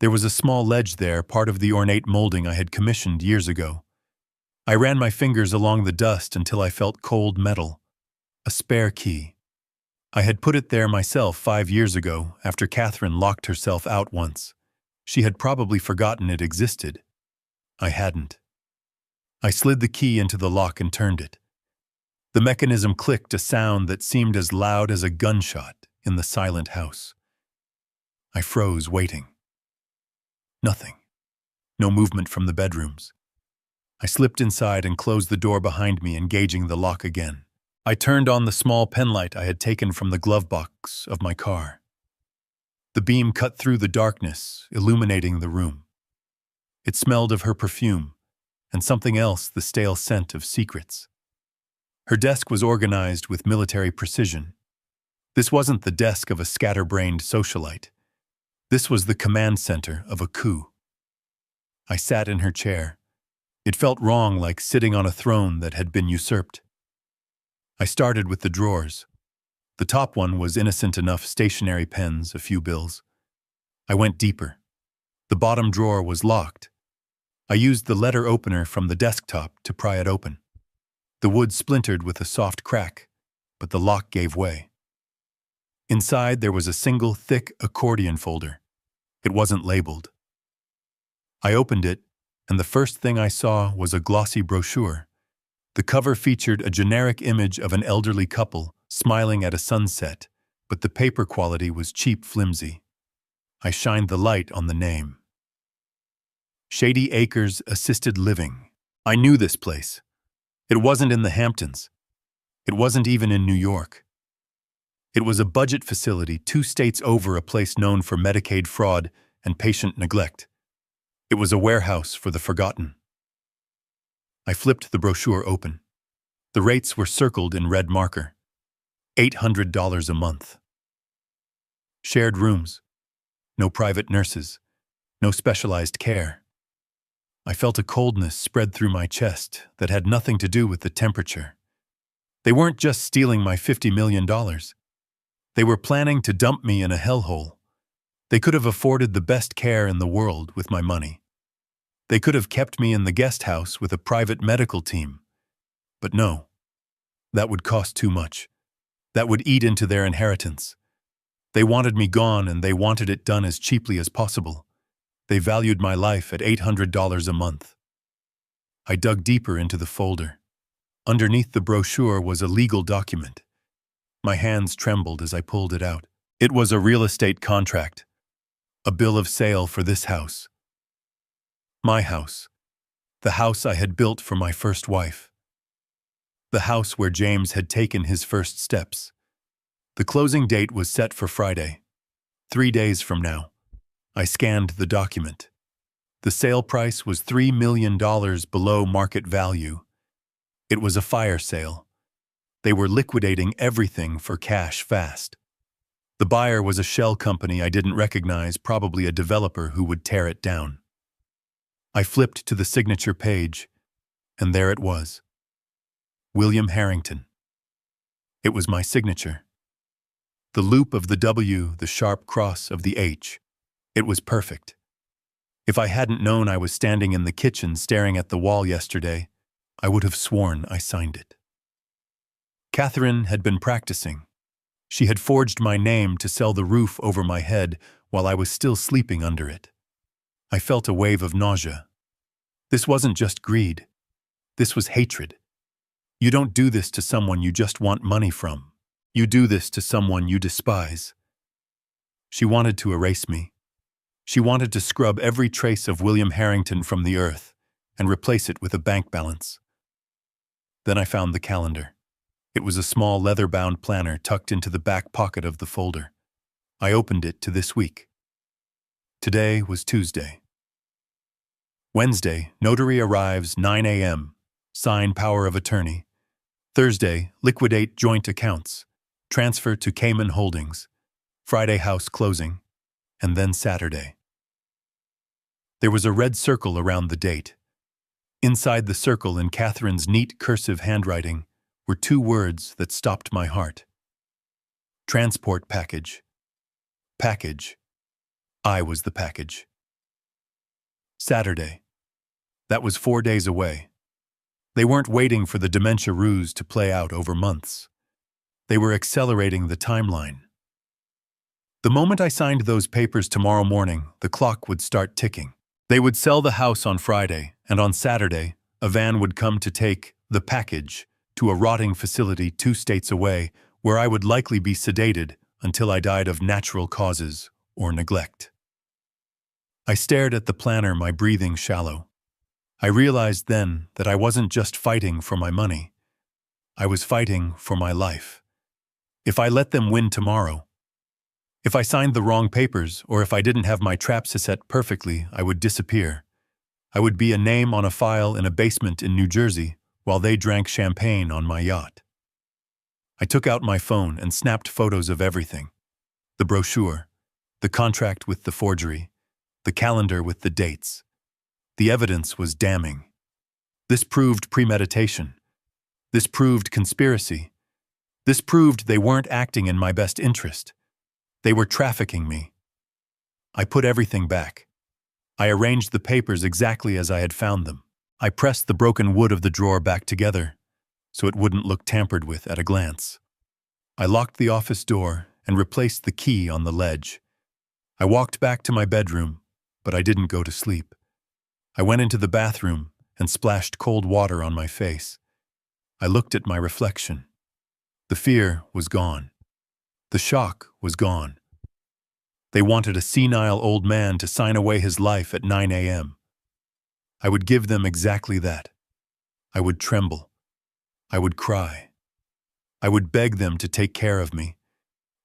There was a small ledge there, part of the ornate molding I had commissioned years ago. I ran my fingers along the dust until I felt cold metal. A spare key. I had put it there myself 5 years ago, after Catherine locked herself out once. She had probably forgotten it existed. I hadn't. I slid the key into the lock and turned it. The mechanism clicked, a sound that seemed as loud as a gunshot in the silent house. I froze, waiting. Nothing. No movement from the bedrooms. I slipped inside and closed the door behind me, engaging the lock again. I turned on the small penlight I had taken from the glove box of my car. The beam cut through the darkness, illuminating the room. It smelled of her perfume, and something else, the stale scent of secrets. Her desk was organized with military precision. This wasn't the desk of a scatterbrained socialite. This was the command center of a coup. I sat in her chair. It felt wrong, like sitting on a throne that had been usurped. I started with the drawers. The top one was innocent enough: stationery pens, a few bills. I went deeper. The bottom drawer was locked. I used the letter opener from the desktop to pry it open. The wood splintered with a soft crack, but the lock gave way. Inside there was a single thick accordion folder. It wasn't labeled. I opened it, and the first thing I saw was a glossy brochure. The cover featured a generic image of an elderly couple smiling at a sunset, but the paper quality was cheap, flimsy. I shined the light on the name. Shady Acres Assisted Living. I knew this place. It wasn't in the Hamptons. It wasn't even in New York. It was a budget facility 2 states over, a place known for Medicaid fraud and patient neglect. It was a warehouse for the forgotten. I flipped the brochure open. The rates were circled in red marker. $800 a month. Shared rooms. No private nurses. No specialized care. I felt a coldness spread through my chest that had nothing to do with the temperature. They weren't just stealing my $50 million. They were planning to dump me in a hellhole. They could have afforded the best care in the world with my money. They could have kept me in the guest house with a private medical team. But no, that would cost too much. That would eat into their inheritance. They wanted me gone, and they wanted it done as cheaply as possible. They valued my life at $800 a month. I dug deeper into the folder. Underneath the brochure was a legal document. My hands trembled as I pulled it out. It was a real estate contract. A bill of sale for this house. My house. The house I had built for my first wife. The house where James had taken his first steps. The closing date was set for Friday, 3 days from now. I scanned the document. The sale price was $3 million below market value. It was a fire sale. They were liquidating everything for cash fast. The buyer was a shell company I didn't recognize, probably a developer who would tear it down. I flipped to the signature page, and there it was. William Harrington. It was my signature. The loop of the W, the sharp cross of the H. It was perfect. If I hadn't known I was standing in the kitchen staring at the wall yesterday, I would have sworn I signed it. Catherine had been practicing. She had forged my name to sell the roof over my head while I was still sleeping under it. I felt a wave of nausea. This wasn't just greed. This was hatred. You don't do this to someone you just want money from. You do this to someone you despise. She wanted to erase me. She wanted to scrub every trace of William Harrington from the earth and replace it with a bank balance. Then I found the calendar. It was a small leather-bound planner tucked into the back pocket of the folder. I opened it to this week. Today was Tuesday. Wednesday, notary arrives 9 a.m. Sign power of attorney. Thursday, liquidate joint accounts. Transfer to Cayman Holdings. Friday, house closing. And then Saturday. There was a red circle around the date. Inside the circle, in Catherine's neat cursive handwriting, were 2 words that stopped my heart. Transport package. Package. I was the package. Saturday. That was 4 days away. They weren't waiting for the dementia ruse to play out over months. They were accelerating the timeline. The moment I signed those papers tomorrow morning, the clock would start ticking. They would sell the house on Friday, and on Saturday, a van would come to take the package to a rotting facility 2 states away, where I would likely be sedated until I died of natural causes or neglect. I stared at the planner, my breathing shallow. I realized then that I wasn't just fighting for my money. I was fighting for my life. If I let them win tomorrow, if I signed the wrong papers, or if I didn't have my traps set perfectly, I would disappear. I would be a name on a file in a basement in New Jersey while they drank champagne on my yacht. I took out my phone and snapped photos of everything. The brochure, the contract with the forgery, the calendar with the dates. The evidence was damning. This proved premeditation. This proved conspiracy. This proved they weren't acting in my best interest. They were trafficking me. I put everything back. I arranged the papers exactly as I had found them. I pressed the broken wood of the drawer back together so it wouldn't look tampered with at a glance. I locked the office door and replaced the key on the ledge. I walked back to my bedroom, but I didn't go to sleep. I went into the bathroom and splashed cold water on my face. I looked at my reflection. The fear was gone. The shock was gone. They wanted a senile old man to sign away his life at 9 a.m. I would give them exactly that. I would tremble. I would cry. I would beg them to take care of me.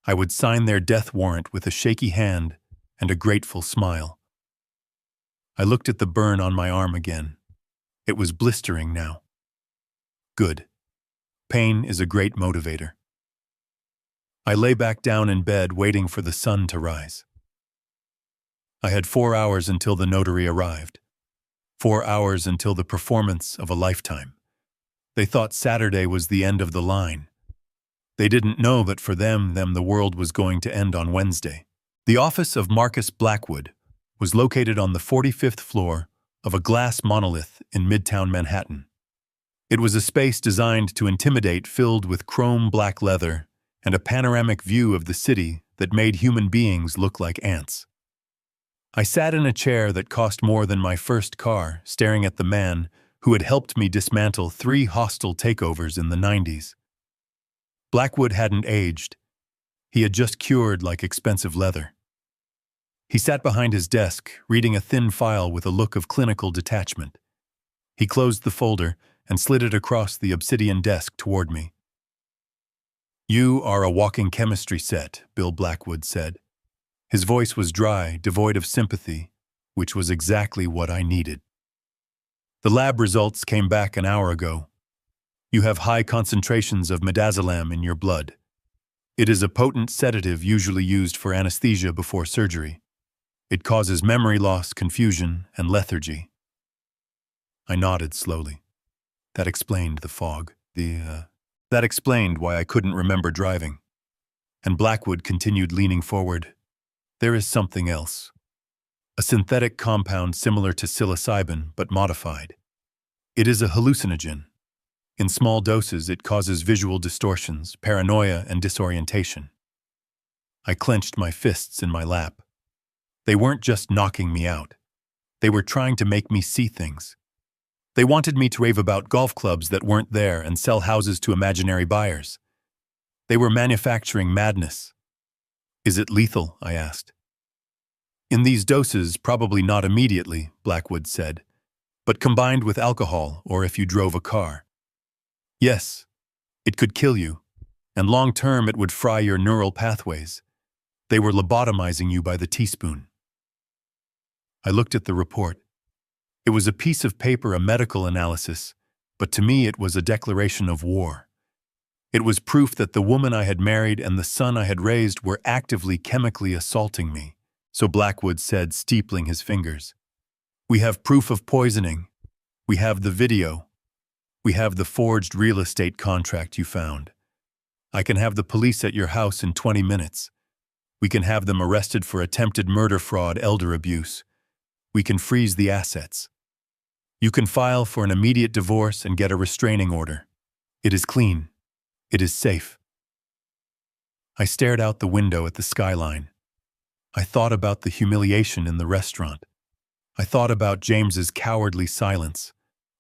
I would sign their death warrant with a shaky hand and a grateful smile. I looked at the burn on my arm again. It was blistering now. Good. Pain is a great motivator. I lay back down in bed waiting for the sun to rise. I had 4 hours until the notary arrived. 4 hours until the performance of a lifetime. They thought Saturday was the end of the line. They didn't know that for them the world was going to end on Wednesday. The office of Marcus Blackwood was located on the 45th floor of a glass monolith in Midtown Manhattan. It was a space designed to intimidate, filled with chrome black leather and a panoramic view of the city that made human beings look like ants. I sat in a chair that cost more than my first car, staring at the man who had helped me dismantle 3 hostile takeovers in the 90s. Blackwood hadn't aged. He had just cured like expensive leather. He sat behind his desk, reading a thin file with a look of clinical detachment. He closed the folder and slid it across the obsidian desk toward me. "You are a walking chemistry set," Bill Blackwood said. His voice was dry, devoid of sympathy, which was exactly what I needed. "The lab results came back an hour ago. You have high concentrations of midazolam in your blood. It is a potent sedative usually used for anesthesia before surgery. It causes memory loss, confusion, and lethargy." I nodded slowly. That explained the fog. That explained why I couldn't remember driving. And Blackwood continued, leaning forward. "There is something else. A synthetic compound similar to psilocybin, but modified. It is a hallucinogen. In small doses, it causes visual distortions, paranoia, and disorientation." I clenched my fists in my lap. They weren't just knocking me out. They were trying to make me see things. They wanted me to rave about golf clubs that weren't there and sell houses to imaginary buyers. They were manufacturing madness. "Is it lethal?" I asked. "In these doses, probably not immediately," Blackwood said, "but combined with alcohol or if you drove a car. Yes, it could kill you, and long-term it would fry your neural pathways. They were lobotomizing you by the teaspoon." I looked at the report. It was a piece of paper, a medical analysis, but to me it was a declaration of war. It was proof that the woman I had married and the son I had raised were actively chemically assaulting me, so Blackwood said, steepling his fingers. "We have proof of poisoning. We have the video. We have the forged real estate contract you found. I can have the police at your house in 20 minutes. We can have them arrested for attempted murder, fraud, elder abuse. We can freeze the assets. You can file for an immediate divorce and get a restraining order. It is clean. It is safe." I stared out the window at the skyline. I thought about the humiliation in the restaurant. I thought about James's cowardly silence.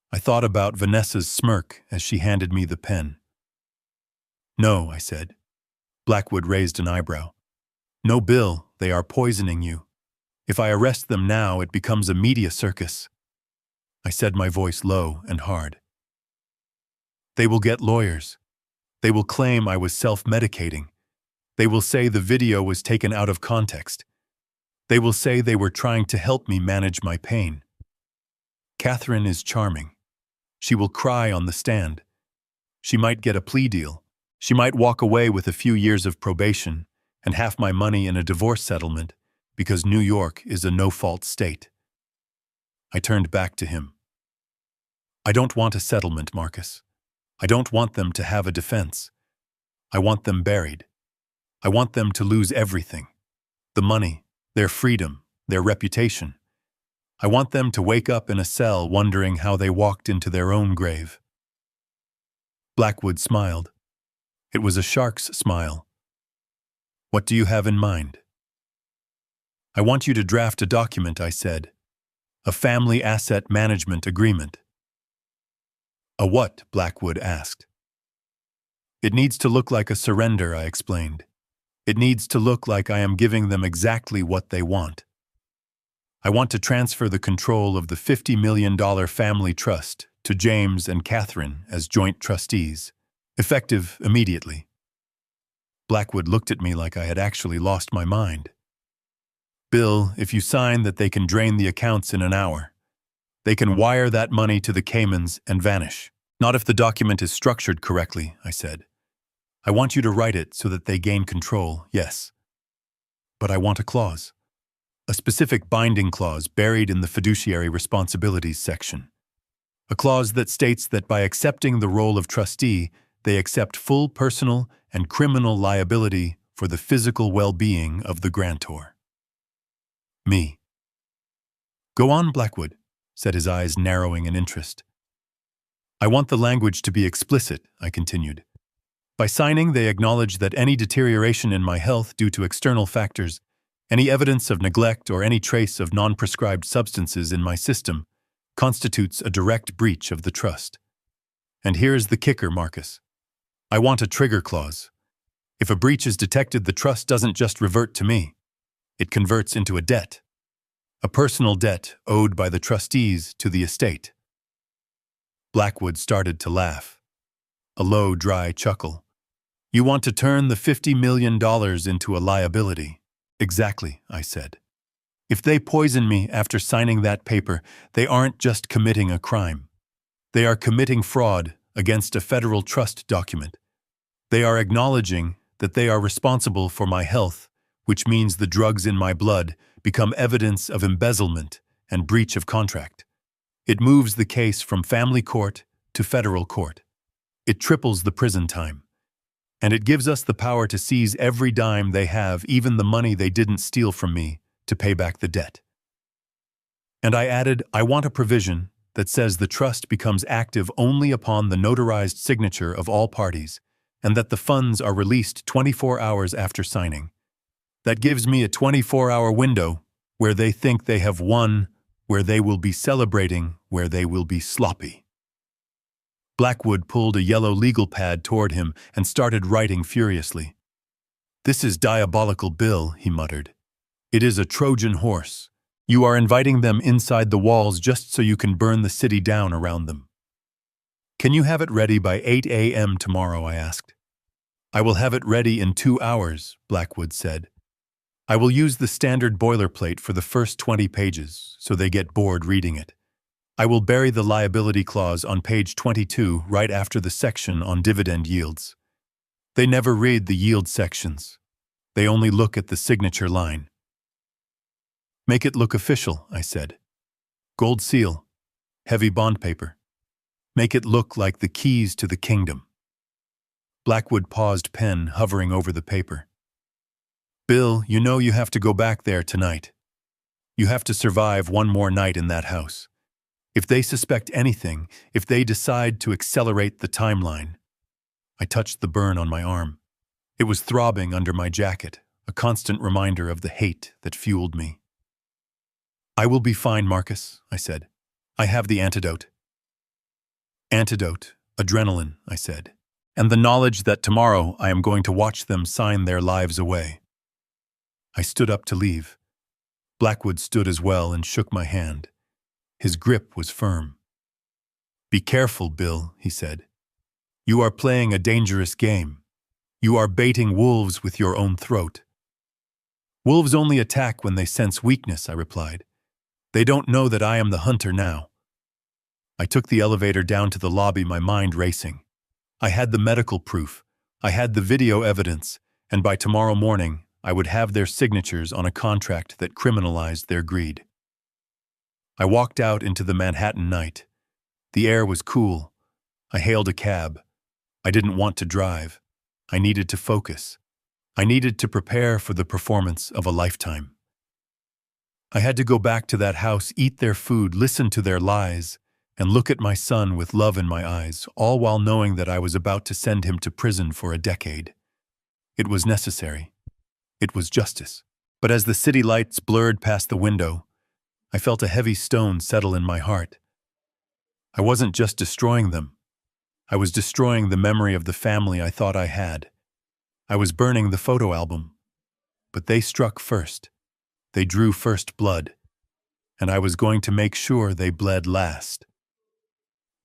I thought about Vanessa's smirk as she handed me the pen. "No," I said. Blackwood raised an eyebrow. "No, Bill, they are poisoning you. If I arrest them now, it becomes a media circus." I said, my voice low and hard. "They will get lawyers. They will claim I was self-medicating. They will say the video was taken out of context. They will say they were trying to help me manage my pain. Catherine is charming. She will cry on the stand. She might get a plea deal. She might walk away with a few years of probation and half my money in a divorce settlement because New York is a no-fault state." I turned back to him. "I don't want a settlement, Marcus. I don't want them to have a defense. I want them buried. I want them to lose everything. The money, their freedom, their reputation. I want them to wake up in a cell wondering how they walked into their own grave. Blackwood smiled. It was a shark's smile. What do you have in mind? I want you to draft a document, I said. A family asset management agreement. A what? Blackwood asked. It needs to look like a surrender, I explained. It needs to look like I am giving them exactly what they want. I want to transfer the control of the $50 million family trust to James and Catherine as joint trustees, effective immediately. Blackwood looked at me like I had actually lost my mind. Bill, if you sign that they can drain the accounts in an hour, they can wire that money to the Caymans and vanish. Not if the document is structured correctly, I said. I want you to write it so that they gain control, yes. But I want a clause. A specific binding clause buried in the fiduciary responsibilities section. A clause that states that by accepting the role of trustee, they accept full personal and criminal liability for the physical well-being of the grantor. Me. Go on, Blackwood, said his eyes narrowing in interest. I want the language to be explicit, I continued. By signing, they acknowledge that any deterioration in my health due to external factors, any evidence of neglect or any trace of non-prescribed substances in my system constitutes a direct breach of the trust. And here's the kicker, Marcus. I want a trigger clause. If a breach is detected, the trust doesn't just revert to me. It converts into a debt. A personal debt owed by the trustees to the estate. Blackwood started to laugh. A low, dry chuckle. You want to turn the $50 million into a liability. Exactly, I said. If they poison me after signing that paper, they aren't just committing a crime. They are committing fraud against a federal trust document. They are acknowledging that they are responsible for my health, which means the drugs in my blood become evidence of embezzlement and breach of contract. It moves the case from family court to federal court. It triples the prison time. And it gives us the power to seize every dime they have, even the money they didn't steal from me, to pay back the debt. And I added, I want a provision that says the trust becomes active only upon the notarized signature of all parties, and that the funds are released 24 hours after signing. That gives me a 24-hour window where they think they have won, where they will be celebrating, where they will be sloppy. Blackwood pulled a yellow legal pad toward him and started writing furiously. This is diabolical, Bill, he muttered. It is a Trojan horse. You are inviting them inside the walls just so you can burn the city down around them. Can you have it ready by 8 a.m. tomorrow, I asked. I will have it ready in 2 hours, Blackwood said. I will use the standard boilerplate for the first 20 pages, so they get bored reading it. I will bury the liability clause on page 22 right after the section on dividend yields. They never read the yield sections. They only look at the signature line. Make it look official, I said. Gold seal, heavy bond paper. Make it look like the keys to the kingdom. Blackwood paused, pen hovering over the paper. Bill, you know you have to go back there tonight. You have to survive one more night in that house. If they suspect anything, if they decide to accelerate the timeline. I touched the burn on my arm. It was throbbing under my jacket, a constant reminder of the hate that fueled me. I will be fine, Marcus, I said. I have the antidote. Antidote, adrenaline, I said, and the knowledge that tomorrow I am going to watch them sign their lives away. I stood up to leave. Blackwood stood as well and shook my hand. His grip was firm. Be careful, Bill, he said. You are playing a dangerous game. You are baiting wolves with your own throat. Wolves only attack when they sense weakness, I replied. They don't know that I am the hunter now. I took the elevator down to the lobby, my mind racing. I had the medical proof. I had the video evidence, and by tomorrow morning, I would have their signatures on a contract that criminalized their greed. I walked out into the Manhattan night. The air was cool. I hailed a cab. I didn't want to drive. I needed to focus. I needed to prepare for the performance of a lifetime. I had to go back to that house, eat their food, listen to their lies, and look at my son with love in my eyes, all while knowing that I was about to send him to prison for a decade. It was necessary. It was justice. But as the city lights blurred past the window, I felt a heavy stone settle in my heart. I wasn't just destroying them. I was destroying the memory of the family I thought I had. I was burning the photo album. But they struck first. They drew first blood. And I was going to make sure they bled last.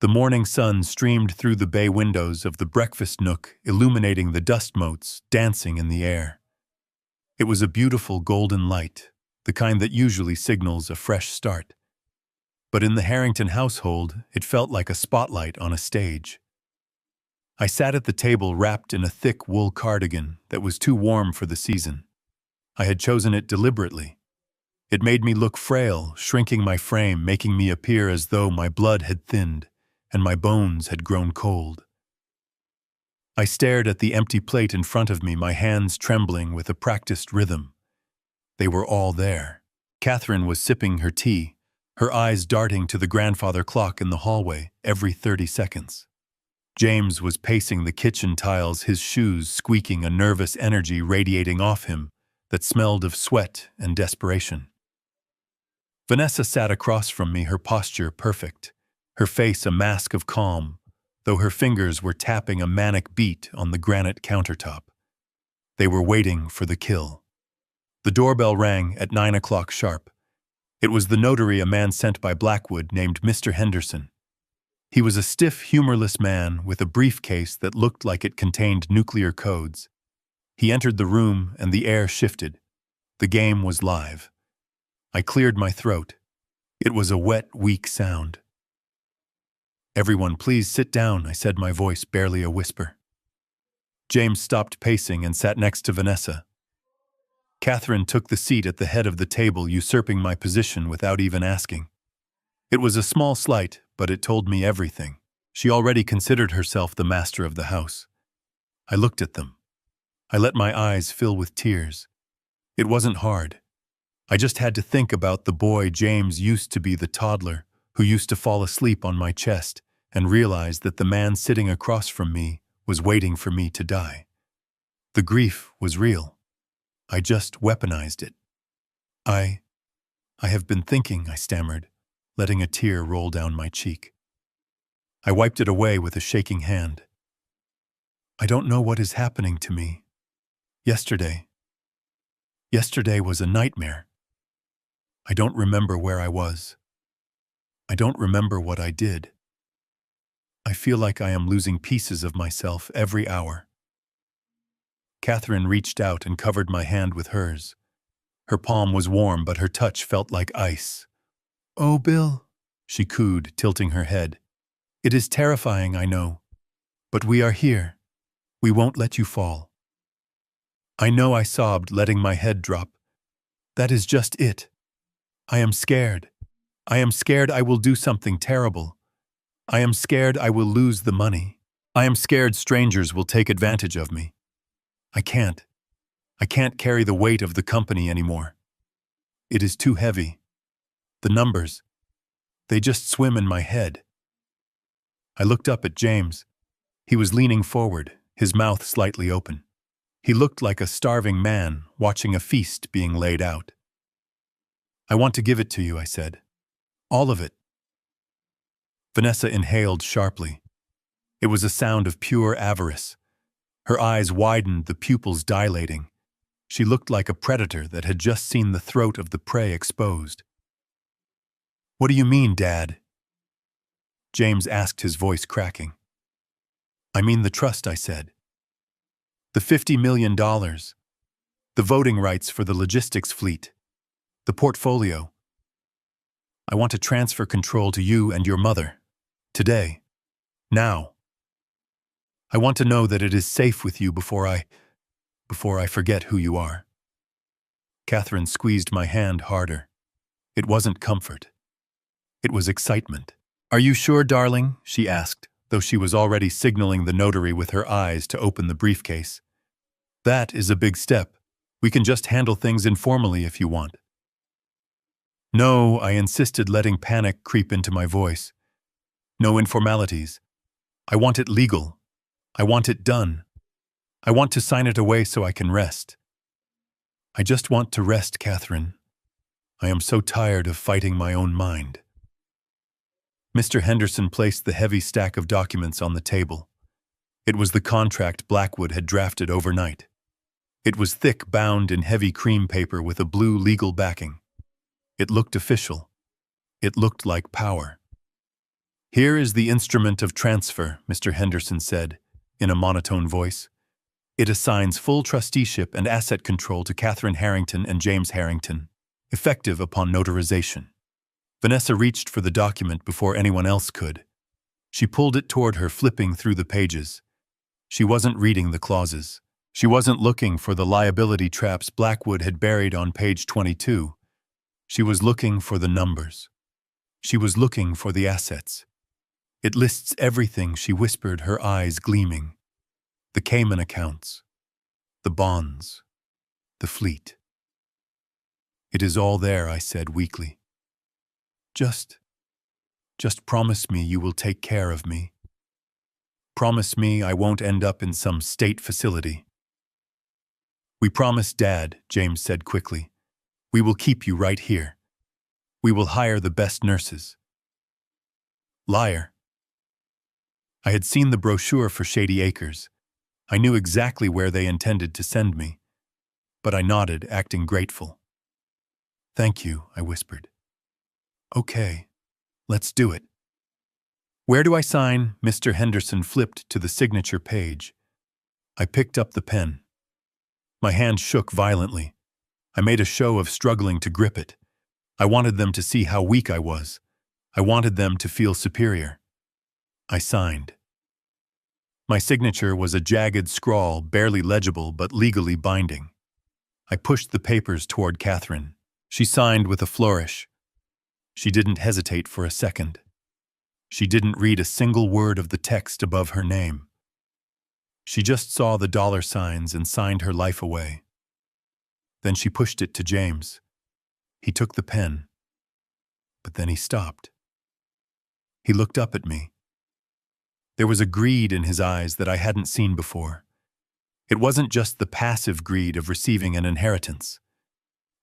The morning sun streamed through the bay windows of the breakfast nook, illuminating the dust motes dancing in the air. It was a beautiful golden light, the kind that usually signals a fresh start. But in the Harrington household, it felt like a spotlight on a stage. I sat at the table wrapped in a thick wool cardigan that was too warm for the season. I had chosen it deliberately. It made me look frail, shrinking my frame, making me appear as though my blood had thinned and my bones had grown cold. I stared at the empty plate in front of me, my hands trembling with a practiced rhythm. They were all there. Catherine was sipping her tea, her eyes darting to the grandfather clock in the hallway every 30 seconds. James was pacing the kitchen tiles, his shoes squeaking, a nervous energy radiating off him that smelled of sweat and desperation. Vanessa sat across from me, her posture perfect, her face a mask of calm, though her fingers were tapping a manic beat on the granite countertop. They were waiting for the kill. The doorbell rang at 9 o'clock sharp. It was the notary, a man sent by Blackwood named Mr. Henderson. He was a stiff, humorless man with a briefcase that looked like it contained nuclear codes. He entered the room and the air shifted. The game was live. I cleared my throat. It was a wet, weak sound. "Everyone, please sit down," I said, my voice barely a whisper. James stopped pacing and sat next to Vanessa. Catherine took the seat at the head of the table, usurping my position without even asking. It was a small slight, but it told me everything. She already considered herself the master of the house. I looked at them. I let my eyes fill with tears. It wasn't hard. I just had to think about the boy James used to be, the toddler who used to fall asleep on my chest, and realize that the man sitting across from me was waiting for me to die. The grief was real. I just weaponized it. I have been thinking," I stammered, letting a tear roll down my cheek. I wiped it away with a shaking hand. "I don't know what is happening to me. Yesterday was a nightmare. I don't remember where I was. I don't remember what I did. I feel like I am losing pieces of myself every hour." Catherine reached out and covered my hand with hers. Her palm was warm, but her touch felt like ice. "Oh, Bill," she cooed, tilting her head. "It is terrifying, I know. But we are here. We won't let you fall." "I know," I sobbed, letting my head drop. "That is just it. I am scared. I am scared I will do something terrible. I am scared I will lose the money. I am scared strangers will take advantage of me. I can't carry the weight of the company anymore. It is too heavy. The numbers, they just swim in my head." I looked up at James. He was leaning forward, his mouth slightly open. He looked like a starving man watching a feast being laid out. "I want to give it to you," I said. "All of it." Vanessa inhaled sharply. It was a sound of pure avarice. Her eyes widened, the pupils dilating. She looked like a predator that had just seen the throat of the prey exposed. "What do you mean, Dad?" James asked, his voice cracking. "I mean the trust," I said. "The $50 million. The voting rights for the logistics fleet. The portfolio. I want to transfer control to you and your mother. Today. Now. I want to know that it is safe with you before I forget who you are." Catherine squeezed my hand harder. It wasn't comfort. It was excitement. "Are you sure, darling?" she asked, though she was already signaling the notary with her eyes to open the briefcase. "That is a big step. We can just handle things informally if you want." "No," I insisted, letting panic creep into my voice. "No informalities. I want it legal. I want it done. I want to sign it away so I can rest. I just want to rest, Catherine. I am so tired of fighting my own mind." Mr. Henderson placed the heavy stack of documents on the table. It was the contract Blackwood had drafted overnight. It was thick, bound in heavy cream paper with a blue legal backing. It looked official. It looked like power. "Here is the instrument of transfer," Mr. Henderson said, in a monotone voice. "It assigns full trusteeship and asset control to Catherine Harrington and James Harrington, effective upon notarization." Vanessa reached for the document before anyone else could. She pulled it toward her, flipping through the pages. She wasn't reading the clauses. She wasn't looking for the liability traps Blackwood had buried on page 22. She was looking for the numbers. She was looking for the assets. "It lists everything," she whispered, her eyes gleaming. "The Cayman accounts, the bonds, the fleet." "It is all there," I said weakly. Just promise me you will take care of me. Promise me I won't end up in some state facility." "We promise, Dad," James said quickly. "We will keep you right here. We will hire the best nurses." "Liar." I had seen the brochure for Shady Acres. I knew exactly where they intended to send me. But I nodded, acting grateful. "Thank you," I whispered. "Okay, let's do it." "Where do I sign?" Mr. Henderson flipped to the signature page. I picked up the pen. My hand shook violently. I made a show of struggling to grip it. I wanted them to see how weak I was. I wanted them to feel superior. I signed. My signature was a jagged scrawl, barely legible but legally binding. I pushed the papers toward Catherine. She signed with a flourish. She didn't hesitate for a second. She didn't read a single word of the text above her name. She just saw the dollar signs and signed her life away. Then she pushed it to James. He took the pen, but then he stopped. He looked up at me. There was a greed in his eyes that I hadn't seen before. It wasn't just the passive greed of receiving an inheritance.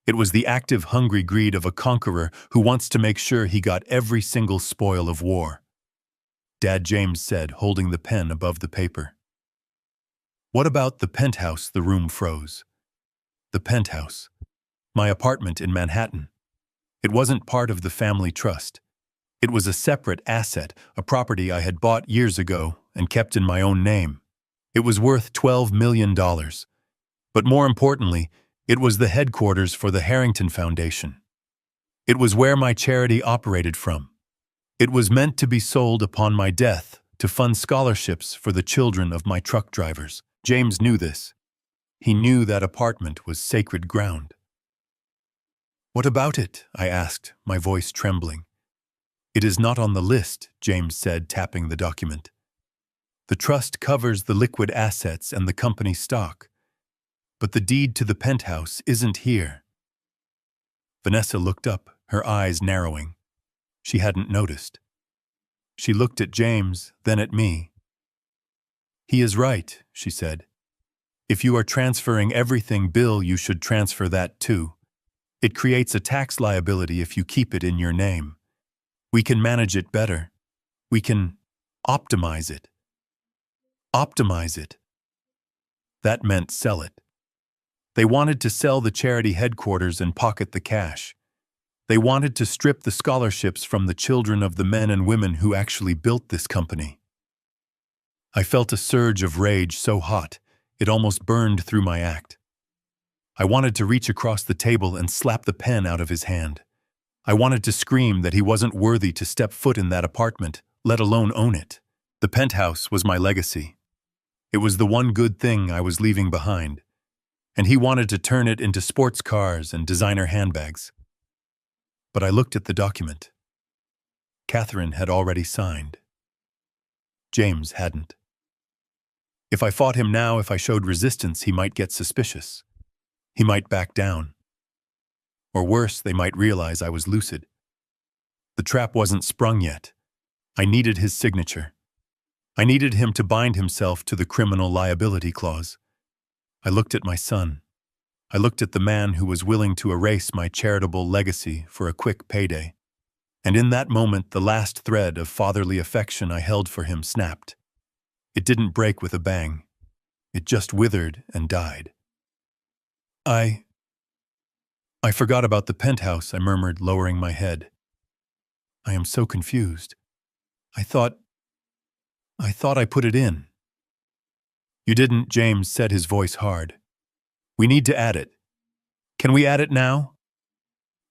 It was the active, hungry greed of a conqueror who wants to make sure he got every single spoil of war. "Dad," James said, holding the pen above the paper. "What about the penthouse?" The room froze. The penthouse. My apartment in Manhattan. It wasn't part of the family trust. It was a separate asset, a property I had bought years ago and kept in my own name. It was worth $12 million. But more importantly, it was the headquarters for the Harrington Foundation. It was where my charity operated from. It was meant to be sold upon my death to fund scholarships for the children of my truck drivers. James knew this. He knew that apartment was sacred ground. "What about it?" I asked, my voice trembling. "It is not on the list," James said, tapping the document. "The trust covers the liquid assets and the company stock. But the deed to the penthouse isn't here." Vanessa looked up, her eyes narrowing. She hadn't noticed. She looked at James, then at me. "He is right," she said. "If you are transferring everything, Bill, you should transfer that too. It creates a tax liability if you keep it in your name. We can manage it better. We can optimize it." Optimize it. That meant sell it. They wanted to sell the charity headquarters and pocket the cash. They wanted to strip the scholarships from the children of the men and women who actually built this company. I felt a surge of rage so hot, it almost burned through my act. I wanted to reach across the table and slap the pen out of his hand. I wanted to scream that he wasn't worthy to step foot in that apartment, let alone own it. The penthouse was my legacy. It was the one good thing I was leaving behind. And he wanted to turn it into sports cars and designer handbags. But I looked at the document. Catherine had already signed. James hadn't. If I fought him now, if I showed resistance, he might get suspicious. He might back down. Or worse, they might realize I was lucid. The trap wasn't sprung yet. I needed his signature. I needed him to bind himself to the criminal liability clause. I looked at my son. I looked at the man who was willing to erase my charitable legacy for a quick payday. And in that moment, the last thread of fatherly affection I held for him snapped. It didn't break with a bang. It just withered and died. I forgot about the penthouse, I murmured, lowering my head. I am so confused. I thought I put it in. You didn't, James said, his voice hard. We need to add it. Can we add it now?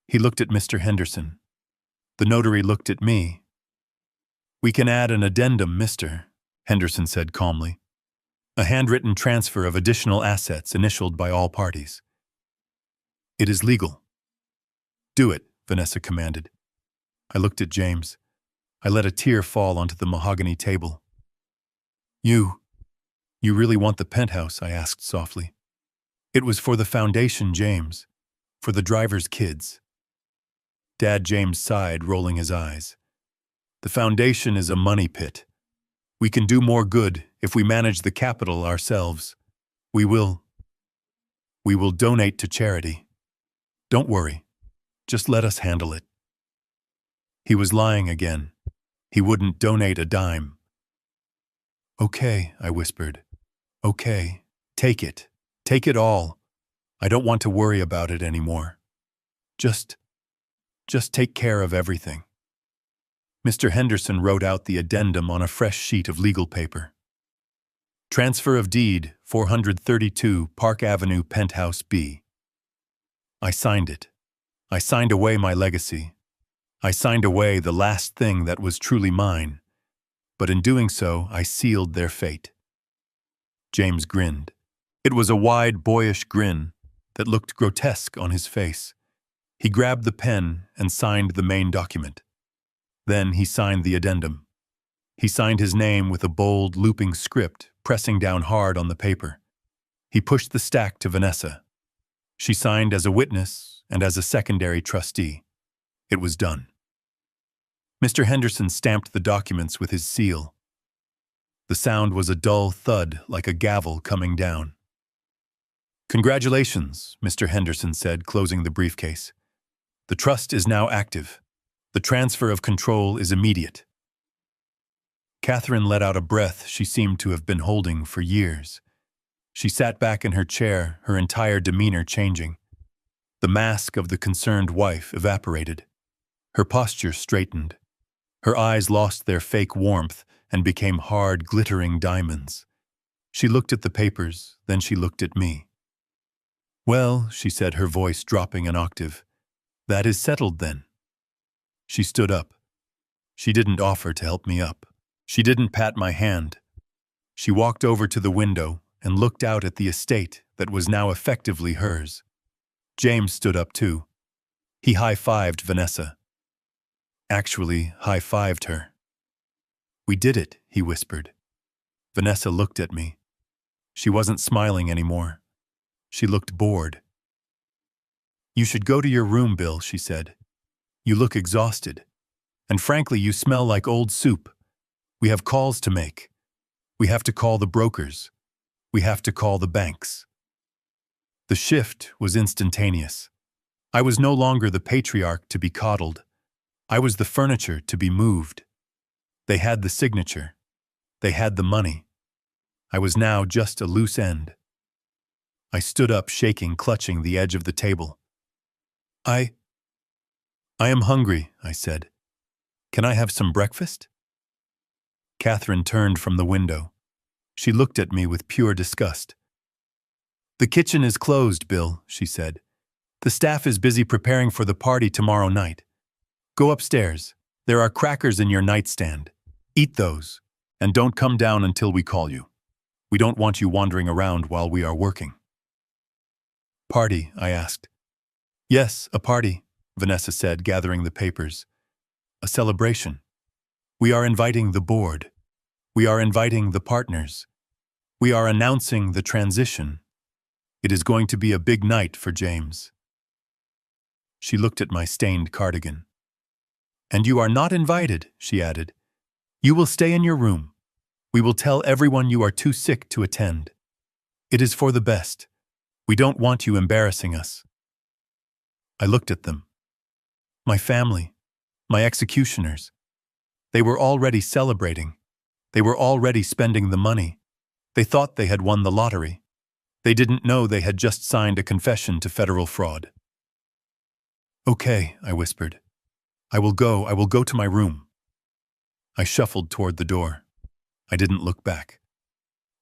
He looked at Mr. Henderson. The notary looked at me. We can add an addendum, Mr. Henderson said calmly. A handwritten transfer of additional assets initialed by all parties. It is legal. Do it, Vanessa commanded. I looked at James. I let a tear fall onto the mahogany table. You really want the penthouse? I asked softly. It was for the foundation, James. For the driver's kids. Dad, James sighed, rolling his eyes. The foundation is a money pit. We can do more good if we manage the capital ourselves. We will donate to charity. Don't worry. Just let us handle it. He was lying again. He wouldn't donate a dime. Okay, I whispered. Okay, take it. Take it all. I don't want to worry about it anymore. Just take care of everything. Mr. Henderson wrote out the addendum on a fresh sheet of legal paper. Transfer of deed, 432 Park Avenue, Penthouse B. I signed it. I signed away my legacy. I signed away the last thing that was truly mine. But in doing so, I sealed their fate. James grinned. It was a wide, boyish grin that looked grotesque on his face. He grabbed the pen and signed the main document. Then he signed the addendum. He signed his name with a bold, looping script, pressing down hard on the paper. He pushed the stack to Vanessa. She signed as a witness and as a secondary trustee. It was done. Mr. Henderson stamped the documents with his seal. The sound was a dull thud like a gavel coming down. Congratulations, Mr. Henderson said, closing the briefcase. The trust is now active. The transfer of control is immediate. Catherine let out a breath she seemed to have been holding for years. She sat back in her chair, her entire demeanor changing. The mask of the concerned wife evaporated. Her posture straightened. Her eyes lost their fake warmth and became hard, glittering diamonds. She looked at the papers, then she looked at me. Well, she said, her voice dropping an octave, that is settled then. She stood up. She didn't offer to help me up. She didn't pat my hand. She walked over to the window and looked out at the estate that was now effectively hers. James stood up too. He high-fived Vanessa. Actually, high-fived her. We did it, he whispered. Vanessa looked at me. She wasn't smiling anymore. She looked bored. You should go to your room, Bill, she said. You look exhausted. And frankly, you smell like old soup. We have calls to make. We have to call the brokers. We have to call the banks. The shift was instantaneous. I was no longer the patriarch to be coddled. I was the furniture to be moved. They had the signature. They had the money. I was now just a loose end. I stood up, shaking, clutching the edge of the table. I am hungry, I said. Can I have some breakfast? Catherine turned from the window. She looked at me with pure disgust. The kitchen is closed, Bill, she said. The staff is busy preparing for the party tomorrow night. Go upstairs. There are crackers in your nightstand. Eat those, and don't come down until we call you. We don't want you wandering around while we are working. Party, I asked. Yes, a party, Vanessa said, gathering the papers. A celebration. We are inviting the board. We are inviting the partners. We are announcing the transition. It is going to be a big night for James." She looked at my stained cardigan. "And you are not invited," she added. "You will stay in your room. We will tell everyone you are too sick to attend. It is for the best. We don't want you embarrassing us." I looked at them. My family, my executioners. They were already celebrating. They were already spending the money. They thought they had won the lottery. They didn't know they had just signed a confession to federal fraud. "Okay," I whispered. I will go to my room." I shuffled toward the door. I didn't look back.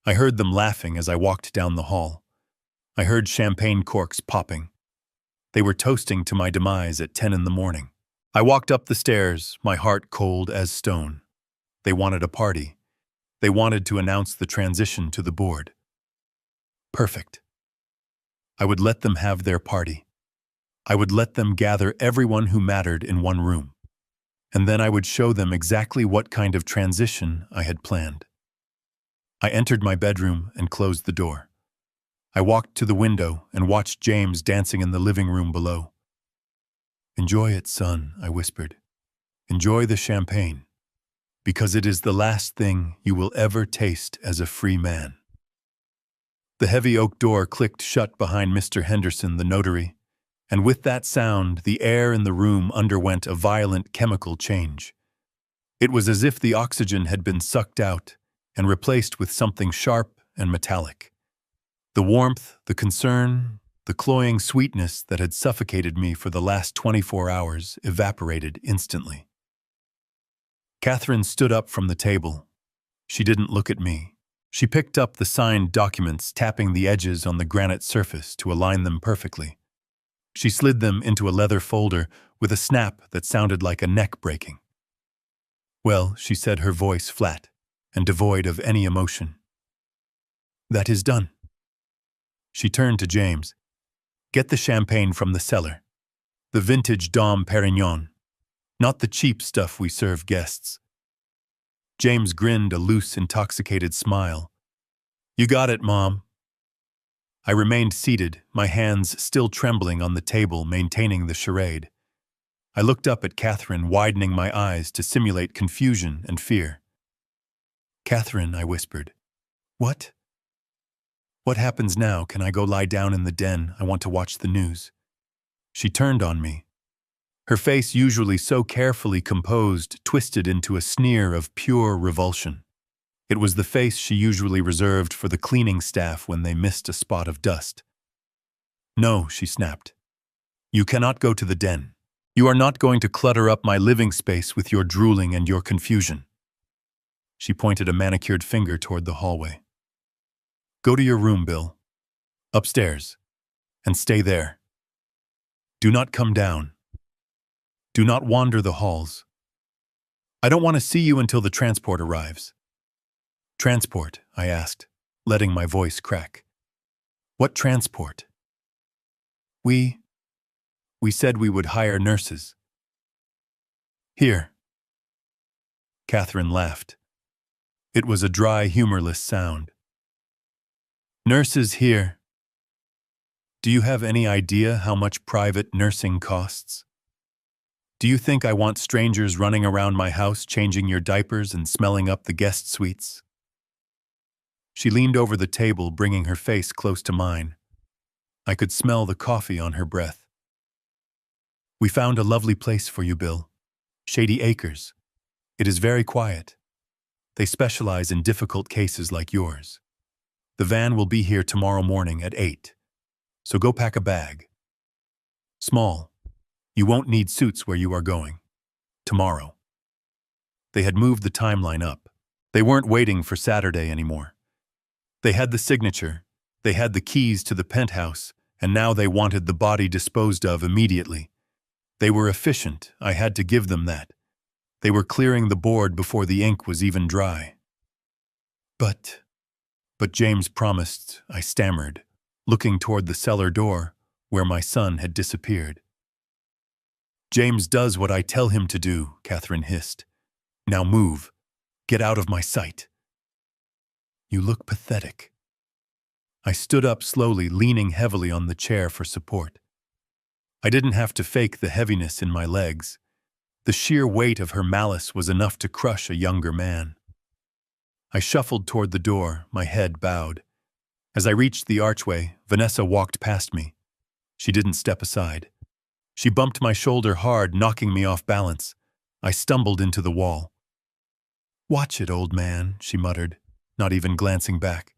I heard them laughing as I walked down the hall. I heard champagne corks popping. They were toasting to my demise at 10 in the morning. I walked up the stairs, my heart cold as stone. They wanted a party. They wanted to announce the transition to the board. Perfect. I would let them have their party. I would let them gather everyone who mattered in one room. And then I would show them exactly what kind of transition I had planned. I entered my bedroom and closed the door. I walked to the window and watched James dancing in the living room below. "Enjoy it, son," I whispered. "Enjoy the champagne, because it is the last thing you will ever taste as a free man." The heavy oak door clicked shut behind Mr. Henderson, the notary, and with that sound, the air in the room underwent a violent chemical change. It was as if the oxygen had been sucked out and replaced with something sharp and metallic. The warmth, the concern, the cloying sweetness that had suffocated me for the last 24 hours evaporated instantly. Catherine stood up from the table. She didn't look at me. She picked up the signed documents, tapping the edges on the granite surface to align them perfectly. She slid them into a leather folder with a snap that sounded like a neck breaking. "Well," she said, her voice flat and devoid of any emotion. "That is done." She turned to James. "Get the champagne from the cellar. The vintage Dom Perignon. Not the cheap stuff we serve guests." James grinned a loose, intoxicated smile. "You got it, Mom." I remained seated, my hands still trembling on the table, maintaining the charade. I looked up at Catherine, widening my eyes to simulate confusion and fear. "Catherine," I whispered. "What? What happens now? Can I go lie down in the den? I want to watch the news." She turned on me. Her face, usually so carefully composed, twisted into a sneer of pure revulsion. It was the face she usually reserved for the cleaning staff when they missed a spot of dust. "No," she snapped. "You cannot go to the den. You are not going to clutter up my living space with your drooling and your confusion." She pointed a manicured finger toward the hallway. "Go to your room, Bill. Upstairs. And stay there. Do not come down. Do not wander the halls. I don't want to see you until the transport arrives." "Transport?" I asked, letting my voice crack. "What transport?" We said we would hire nurses." "Here." Catherine laughed. It was a dry, humorless sound. "Nurses here. Do you have any idea how much private nursing costs? Do you think I want strangers running around my house changing your diapers and smelling up the guest suites?" She leaned over the table, bringing her face close to mine. I could smell the coffee on her breath. "We found a lovely place for you, Bill. Shady Acres. It is very quiet. They specialize in difficult cases like yours. The van will be here tomorrow morning at 8. So go pack a bag. Small. You won't need suits where you are going. Tomorrow." They had moved the timeline up. They weren't waiting for Saturday anymore. They had the signature, they had the keys to the penthouse, and now they wanted the body disposed of immediately. They were efficient, I had to give them that. They were clearing the board before the ink was even dry. But James promised," I stammered, looking toward the cellar door, where my son had disappeared. "James does what I tell him to do," Catherine hissed. "Now move. Get out of my sight." You look pathetic. I stood up slowly, leaning heavily on the chair for support. I didn't have to fake the heaviness in my legs. The sheer weight of her malice was enough to crush a younger man. I shuffled toward the door, my head bowed. As I reached the archway, Vanessa walked past me. She didn't step aside. She bumped my shoulder hard, knocking me off balance. I stumbled into the wall. "Watch it, old man," she muttered, not even glancing back.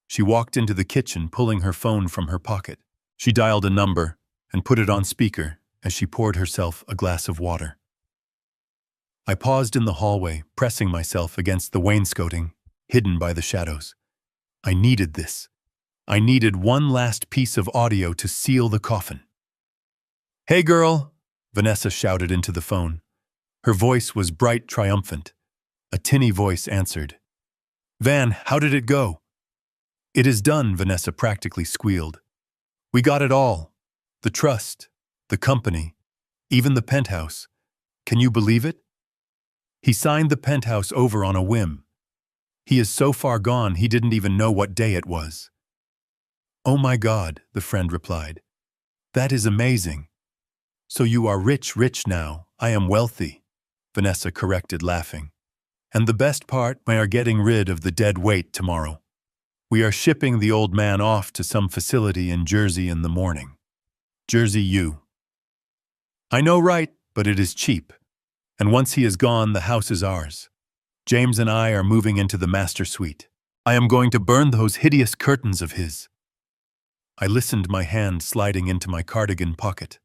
She walked into the kitchen, pulling her phone from her pocket. She dialed a number and put it on speaker as she poured herself a glass of water. I paused in the hallway, pressing myself against the wainscoting, hidden by the shadows. I needed this. I needed one last piece of audio to seal the coffin. "Hey, girl," Vanessa shouted into the phone. Her voice was bright, triumphant. A tinny voice answered. "Van, how did it go?" "It is done," Vanessa practically squealed. "We got it all. The trust, the company, even the penthouse. Can you believe it? He signed the penthouse over on a whim. He is so far gone he didn't even know what day it was." "Oh my God," the friend replied. "That is amazing. So you are rich now. I am wealthy," Vanessa corrected, laughing. "And the best part, we are getting rid of the dead weight tomorrow. We are shipping the old man off to some facility in Jersey in the morning. Jersey U. I know, right, but it is cheap. And once he is gone, the house is ours. James and I are moving into the master suite. I am going to burn those hideous curtains of his." I listened, my hand sliding into my cardigan pocket.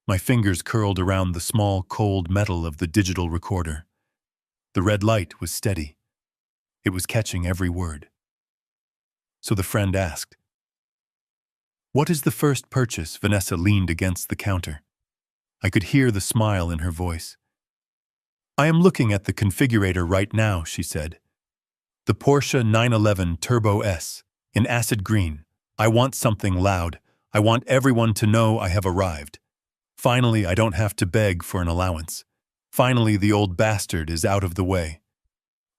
My fingers curled around the small, cold metal of the digital recorder. The red light was steady. It was catching every word. So the friend asked, "What is the first purchase?" Vanessa leaned against the counter. I could hear the smile in her voice. "I am looking at the configurator right now," she said. "The Porsche 911 Turbo S, in acid green. I want something loud. I want everyone to know I have arrived. Finally, I don't have to beg for an allowance. Finally, the old bastard is out of the way."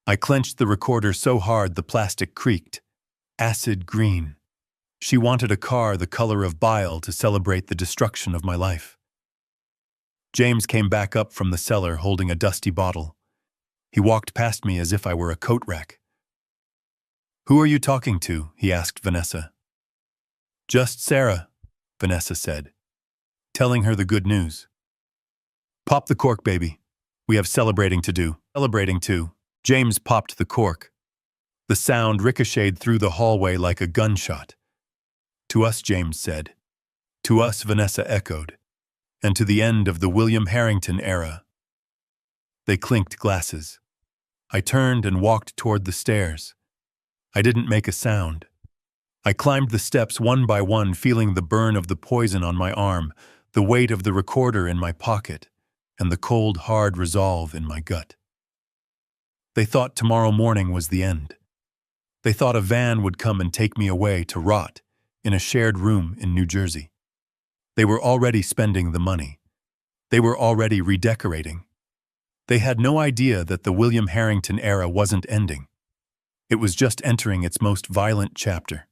I clenched the recorder so hard the plastic creaked. Acid green. She wanted a car the color of bile to celebrate the destruction of my life. James came back up from the cellar holding a dusty bottle. He walked past me as if I were a coat rack. "Who are you talking to?" he asked Vanessa. "Just Sarah," Vanessa said, telling her the good news. "Pop the cork, baby. We have celebrating to do." "Celebrating too." James popped the cork. The sound ricocheted through the hallway like a gunshot. "To us," James said. "To us," Vanessa echoed. "And to the end of the William Harrington era." They clinked glasses. I turned and walked toward the stairs. I didn't make a sound. I climbed the steps one by one, feeling the burn of the poison on my arm, the weight of the recorder in my pocket, and the cold, hard resolve in my gut. They thought tomorrow morning was the end. They thought a van would come and take me away to rot in a shared room in New Jersey. They were already spending the money. They were already redecorating. They had no idea that the William Harrington era wasn't ending. It was just entering its most violent chapter.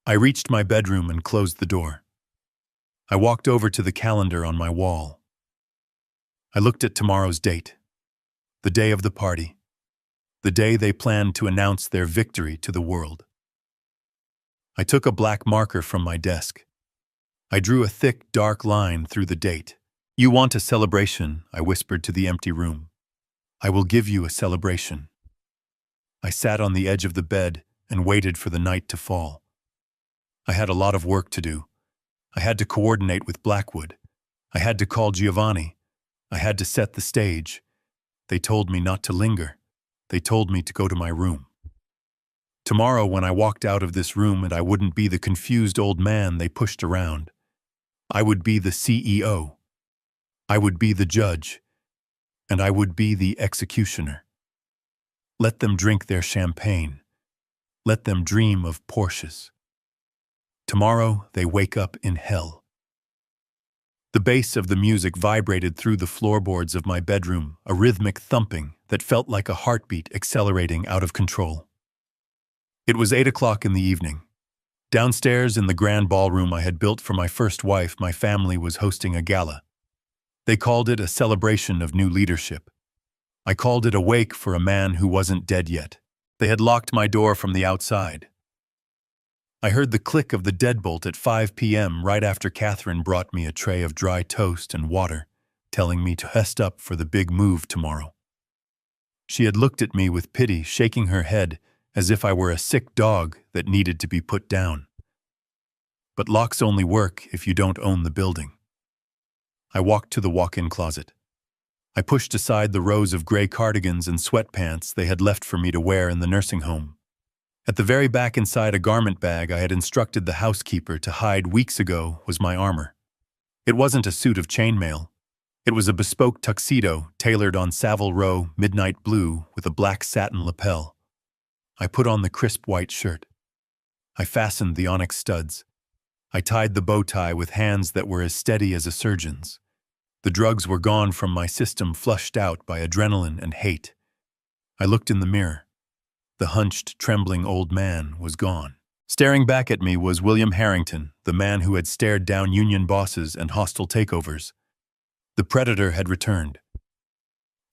I reached my bedroom and closed the door. I walked over to the calendar on my wall. I looked at tomorrow's date, the day of the party, the day they planned to announce their victory to the world. I took a black marker from my desk. I drew a thick, dark line through the date. "You want a celebration," I whispered to the empty room. "I will give you a celebration." I sat on the edge of the bed and waited for the night to fall. I had a lot of work to do. I had to coordinate with Blackwood. I had to call Giovanni. I had to set the stage. They told me not to linger. They told me to go to my room. Tomorrow, when I walked out of this room, and I wouldn't be the confused old man they pushed around. I would be the CEO. I would be the judge. And I would be the executioner. Let them drink their champagne. Let them dream of Porsches. Tomorrow, they wake up in hell. The bass of the music vibrated through the floorboards of my bedroom, a rhythmic thumping that felt like a heartbeat accelerating out of control. It was 8 o'clock in the evening. Downstairs in the grand ballroom I had built for my first wife, my family was hosting a gala. They called it a celebration of new leadership. I called it a wake for a man who wasn't dead yet. They had locked my door from the outside. I heard the click of the deadbolt at 5 p.m. right after Catherine brought me a tray of dry toast and water, telling me to rest up for the big move tomorrow. She had looked at me with pity, shaking her head as if I were a sick dog that needed to be put down. But locks only work if you don't own the building. I walked to the walk-in closet. I pushed aside the rows of gray cardigans and sweatpants they had left for me to wear in the nursing home. At the very back inside a garment bag I had instructed the housekeeper to hide weeks ago was my armor. It wasn't a suit of chainmail. It was a bespoke tuxedo tailored on Savile Row midnight blue with a black satin lapel. I put on the crisp white shirt. I fastened the onyx studs. I tied the bow tie with hands that were as steady as a surgeon's. The drugs were gone from my system, flushed out by adrenaline and hate. I looked in the mirror. The hunched, trembling old man was gone. Staring back at me was William Harrington, the man who had stared down union bosses and hostile takeovers. The predator had returned.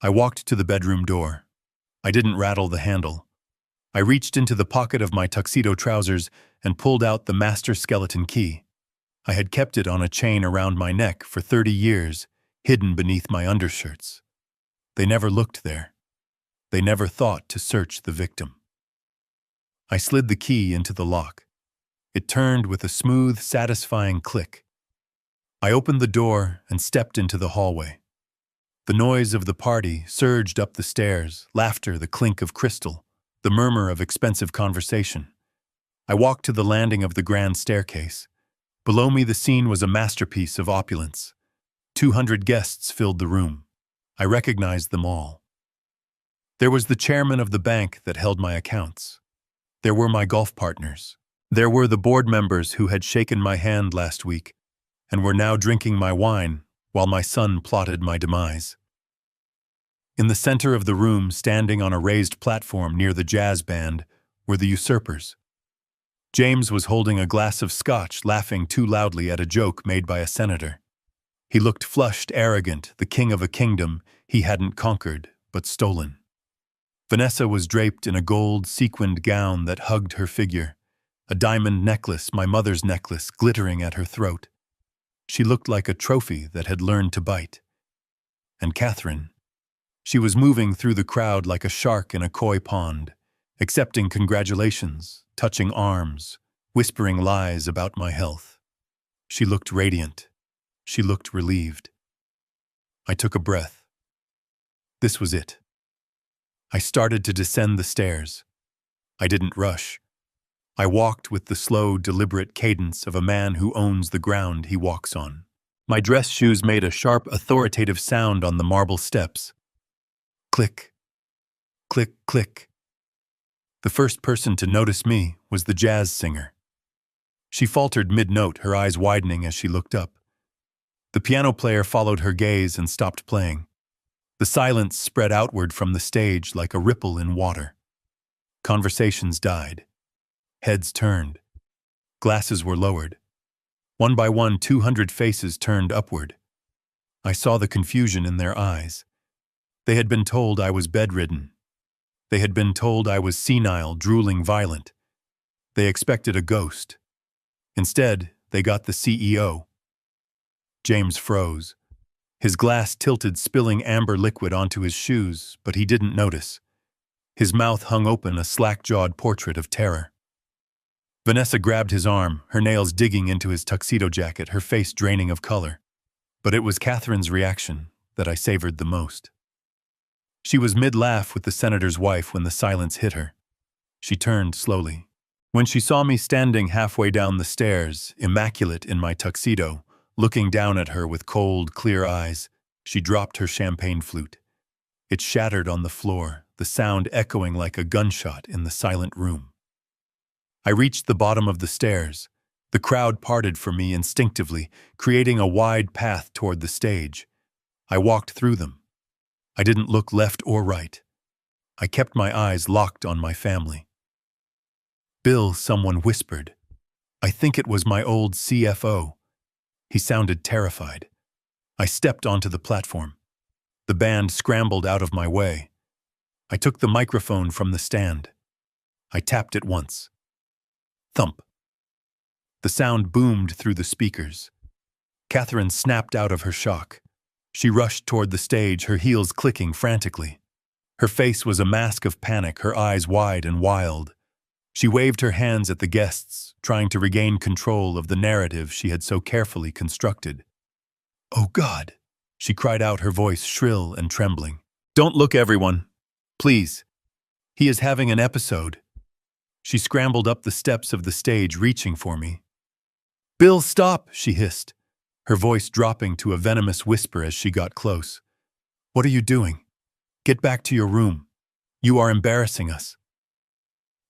I walked to the bedroom door. I didn't rattle the handle. I reached into the pocket of my tuxedo trousers and pulled out the master skeleton key. I had kept it on a chain around my neck for 30 years, hidden beneath my undershirts. They never looked there. They never thought to search the victim. I slid the key into the lock. It turned with a smooth, satisfying click. I opened the door and stepped into the hallway. The noise of the party surged up the stairs, laughter, the clink of crystal, the murmur of expensive conversation. I walked to the landing of the grand staircase. Below me the scene was a masterpiece of opulence. 200 guests filled the room. I recognized them all. There was the chairman of the bank that held my accounts. There were my golf partners. There were the board members who had shaken my hand last week and were now drinking my wine while my son plotted my demise. In the center of the room, standing on a raised platform near the jazz band, were the usurpers. James was holding a glass of scotch, laughing too loudly at a joke made by a senator. He looked flushed, arrogant, the king of a kingdom he hadn't conquered, but stolen. Vanessa was draped in a gold sequined gown that hugged her figure, a diamond necklace, my mother's necklace, glittering at her throat. She looked like a trophy that had learned to bite. And Catherine, she was moving through the crowd like a shark in a koi pond, accepting congratulations, touching arms, whispering lies about my health. She looked radiant. She looked relieved. I took a breath. This was it. I started to descend the stairs. I didn't rush. I walked with the slow, deliberate cadence of a man who owns the ground he walks on. My dress shoes made a sharp, authoritative sound on the marble steps. Click, click, click. The first person to notice me was the jazz singer. She faltered mid-note, her eyes widening as she looked up. The piano player followed her gaze and stopped playing. The silence spread outward from the stage like a ripple in water. Conversations died. Heads turned. Glasses were lowered. One by one, 200 faces turned upward. I saw the confusion in their eyes. They had been told I was bedridden. They had been told I was senile, drooling, violent. They expected a ghost. Instead, they got the CEO. James froze. His glass tilted, spilling amber liquid onto his shoes, but he didn't notice. His mouth hung open, a slack-jawed portrait of terror. Vanessa grabbed his arm, her nails digging into his tuxedo jacket, her face draining of color. But it was Catherine's reaction that I savored the most. She was mid-laugh with the senator's wife when the silence hit her. She turned slowly. When she saw me standing halfway down the stairs, immaculate in my tuxedo, looking down at her with cold, clear eyes, she dropped her champagne flute. It shattered on the floor, the sound echoing like a gunshot in the silent room. I reached the bottom of the stairs. The crowd parted for me instinctively, creating a wide path toward the stage. I walked through them. I didn't look left or right. I kept my eyes locked on my family. "Bill," someone whispered. I think it was my old CFO. He sounded terrified. I stepped onto the platform. The band scrambled out of my way. I took the microphone from the stand. I tapped it once. Thump. The sound boomed through the speakers. Catherine snapped out of her shock. She rushed toward the stage, her heels clicking frantically. Her face was a mask of panic, her eyes wide and wild. She waved her hands at the guests, trying to regain control of the narrative she had so carefully constructed. "Oh God," she cried out, her voice shrill and trembling. "Don't look, everyone. Please. He is having an episode." She scrambled up the steps of the stage, reaching for me. "Bill, stop," she hissed, her voice dropping to a venomous whisper as she got close. "What are you doing? Get back to your room. You are embarrassing us."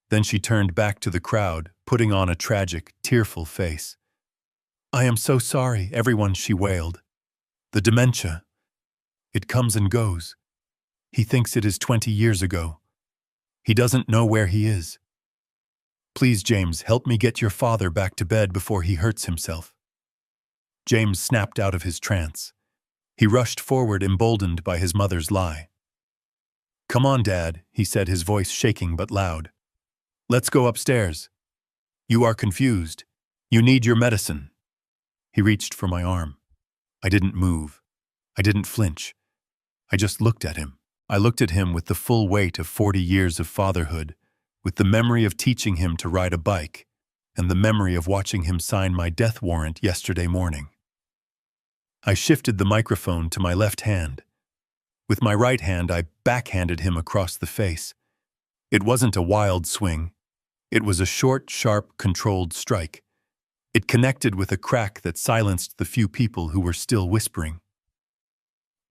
Then she turned back to the crowd, putting on a tragic, tearful face. "I am so sorry, everyone," she wailed. "The dementia. It comes and goes. He thinks it is 20 years ago. He doesn't know where he is. Please, James, help me get your father back to bed before he hurts himself." James snapped out of his trance. He rushed forward, emboldened by his mother's lie. "Come on, Dad," he said, his voice shaking but loud. "Let's go upstairs. You are confused. You need your medicine." He reached for my arm. I didn't move. I didn't flinch. I just looked at him. I looked at him with the full weight of 40 years of fatherhood, with the memory of teaching him to ride a bike, and the memory of watching him sign my death warrant yesterday morning. I shifted the microphone to my left hand. With my right hand, I backhanded him across the face. It wasn't a wild swing. It was a short, sharp, controlled strike. It connected with a crack that silenced the few people who were still whispering.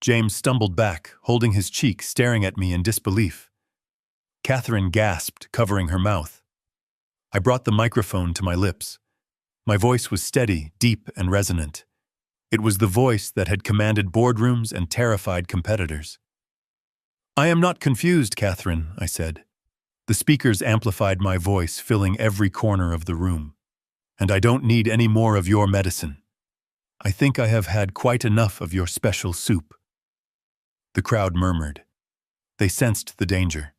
James stumbled back, holding his cheek, staring at me in disbelief. Catherine gasped, covering her mouth. I brought the microphone to my lips. My voice was steady, deep, and resonant. It was the voice that had commanded boardrooms and terrified competitors. "I am not confused, Catherine," I said. The speakers amplified my voice, filling every corner of the room. "And I don't need any more of your medicine. I think I have had quite enough of your special soup." The crowd murmured. They sensed the danger.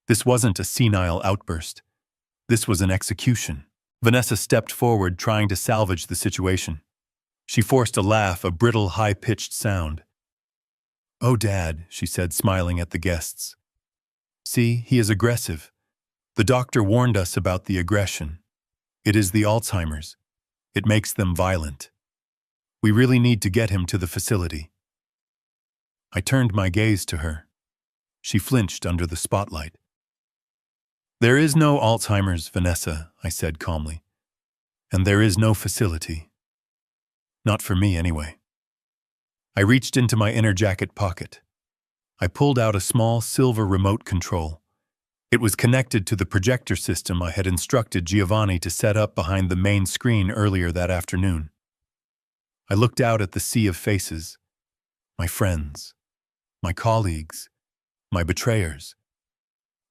This wasn't a senile outburst. This was an execution. Vanessa stepped forward, trying to salvage the situation. She forced a laugh, a brittle, high-pitched sound. "Oh, Dad," she said, smiling at the guests. "See, he is aggressive. The doctor warned us about the aggression. It is the Alzheimer's. It makes them violent. We really need to get him to the facility." I turned my gaze to her. She flinched under the spotlight. "There is no Alzheimer's, Vanessa," I said calmly. "And there is no facility. Not for me, anyway." I reached into my inner jacket pocket. I pulled out a small silver remote control. It was connected to the projector system I had instructed Giovanni to set up behind the main screen earlier that afternoon. I looked out at the sea of faces. My friends. My colleagues. My betrayers.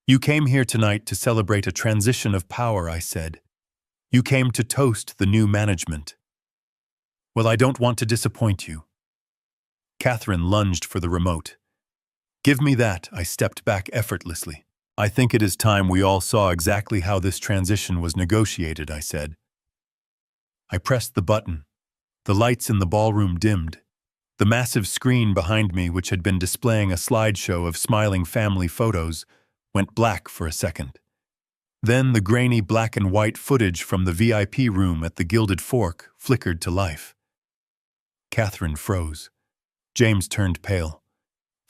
"You came here tonight to celebrate a transition of power," I said. "You came to toast the new management. Well, I don't want to disappoint you." Catherine lunged for the remote. "Give me that," I stepped back effortlessly. "I think it is time we all saw exactly how this transition was negotiated," I said. I pressed the button. The lights in the ballroom dimmed. The massive screen behind me, which had been displaying a slideshow of smiling family photos, went black for a second. Then the grainy black and white footage from the VIP room at the Gilded Fork flickered to life. Catherine froze. James turned pale.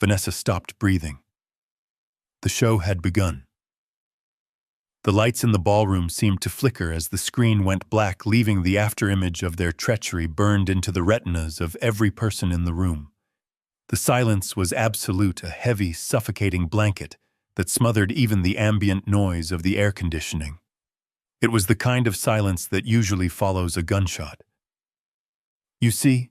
Vanessa stopped breathing. The show had begun. The lights in the ballroom seemed to flicker as the screen went black, leaving the afterimage of their treachery burned into the retinas of every person in the room. The silence was absolute, a heavy, suffocating blanket that smothered even the ambient noise of the air conditioning. It was the kind of silence that usually follows a gunshot. "You see,"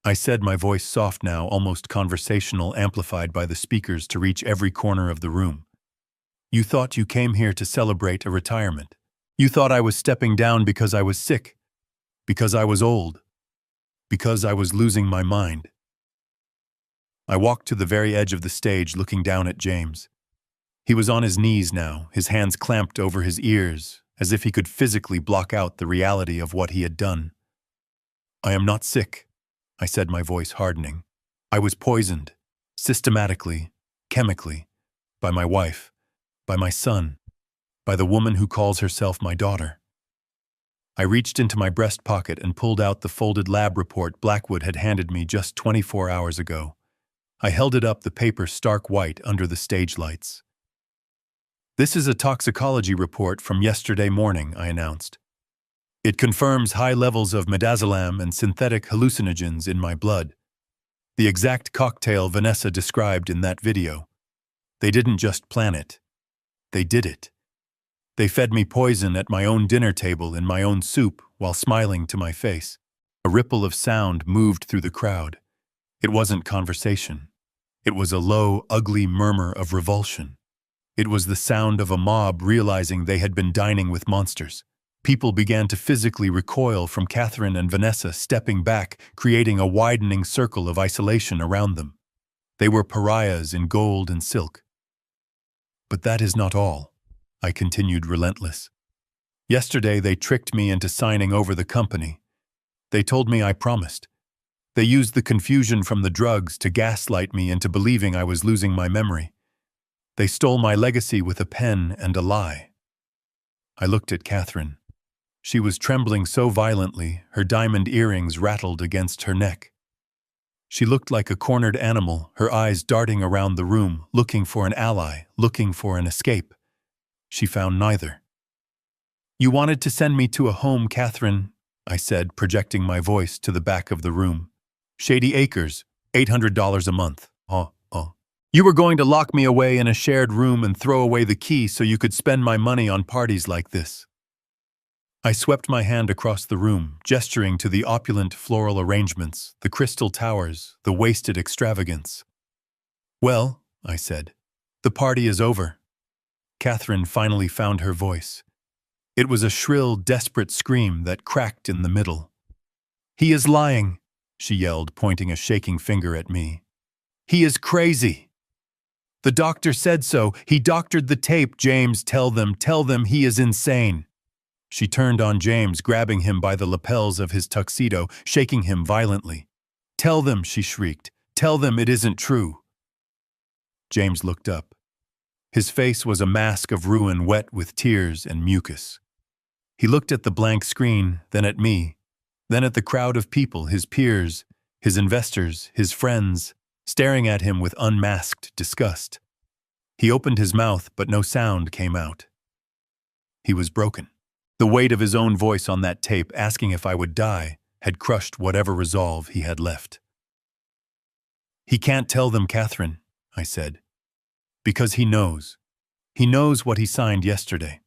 I said, my voice soft now, almost conversational, amplified by the speakers to reach every corner of the room. You thought you came here to celebrate a retirement. You thought I was stepping down because I was sick, because I was old, because I was losing my mind. I walked to the very edge of the stage, looking down at James. He was on his knees now, his hands clamped over his ears, as if he could physically block out the reality of what he had done. I am not sick, I said, my voice hardening. I was poisoned, systematically, chemically, by my wife, by my son, by the woman who calls herself my daughter. I reached into my breast pocket and pulled out the folded lab report Blackwood had handed me just 24 hours ago. I held it up, the paper stark white under the stage lights. This is a toxicology report from yesterday morning, I announced. It confirms high levels of midazolam and synthetic hallucinogens in my blood. The exact cocktail Vanessa described in that video. They didn't just plan it. They did it. They fed me poison at my own dinner table in my own soup while smiling to my face. A ripple of sound moved through the crowd. It wasn't conversation. It was a low, ugly murmur of revulsion. It was the sound of a mob realizing they had been dining with monsters. People began to physically recoil from Catherine and Vanessa, stepping back, creating a widening circle of isolation around them. They were pariahs in gold and silk. But that is not all, I continued, relentless. Yesterday they tricked me into signing over the company. They told me I promised. They used the confusion from the drugs to gaslight me into believing I was losing my memory. They stole my legacy with a pen and a lie. I looked at Catherine. She was trembling so violently, her diamond earrings rattled against her neck. She looked like a cornered animal, her eyes darting around the room, looking for an ally, looking for an escape. She found neither. You wanted to send me to a home, Catherine, I said, projecting my voice to the back of the room. Shady Acres, $800 a month. You were going to lock me away in a shared room and throw away the key so you could spend my money on parties like this. I swept my hand across the room, gesturing to the opulent floral arrangements, the crystal towers, the wasted extravagance. Well, I said, the party is over. Catherine finally found her voice. It was a shrill, desperate scream that cracked in the middle. He is lying, she yelled, pointing a shaking finger at me. He is crazy. The doctor said so. He doctored the tape. James, tell them he is insane. She turned on James, grabbing him by the lapels of his tuxedo, shaking him violently. Tell them, she shrieked. Tell them it isn't true. James looked up. His face was a mask of ruin wet with tears and mucus. He looked at the blank screen, then at me, then at the crowd of people, his peers, his investors, his friends, staring at him with unmasked disgust. He opened his mouth, but no sound came out. He was broken. The weight of his own voice on that tape, asking if I would die, had crushed whatever resolve he had left. He can't tell them, Catherine, I said, because he knows. He knows what he signed yesterday.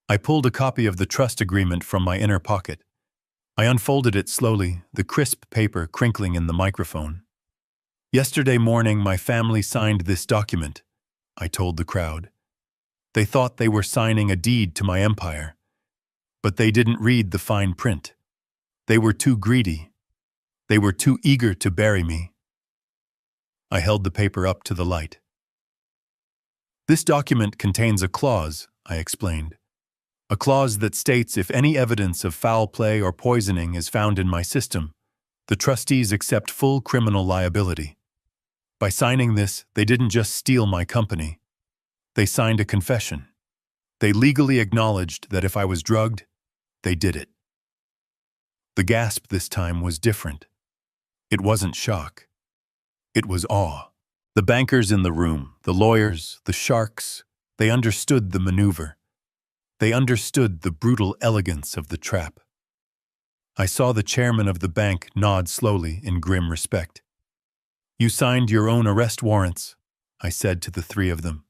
I pulled a copy of the trust agreement from my inner pocket. I unfolded it slowly, the crisp paper crinkling in the microphone. Yesterday morning, my family signed this document, I told the crowd. They thought they were signing a deed to my empire. But they didn't read the fine print. They were too greedy. They were too eager to bury me. I held the paper up to the light. This document contains a clause, I explained. A clause that states if any evidence of foul play or poisoning is found in my system, the trustees accept full criminal liability. By signing this, they didn't just steal my company. They signed a confession. They legally acknowledged that if I was drugged, they did it. The gasp this time was different. It wasn't shock. It was awe. The bankers in the room, the lawyers, the sharks, they understood the maneuver. They understood the brutal elegance of the trap. I saw the chairman of the bank nod slowly in grim respect. You signed your own arrest warrants, I said to the three of them.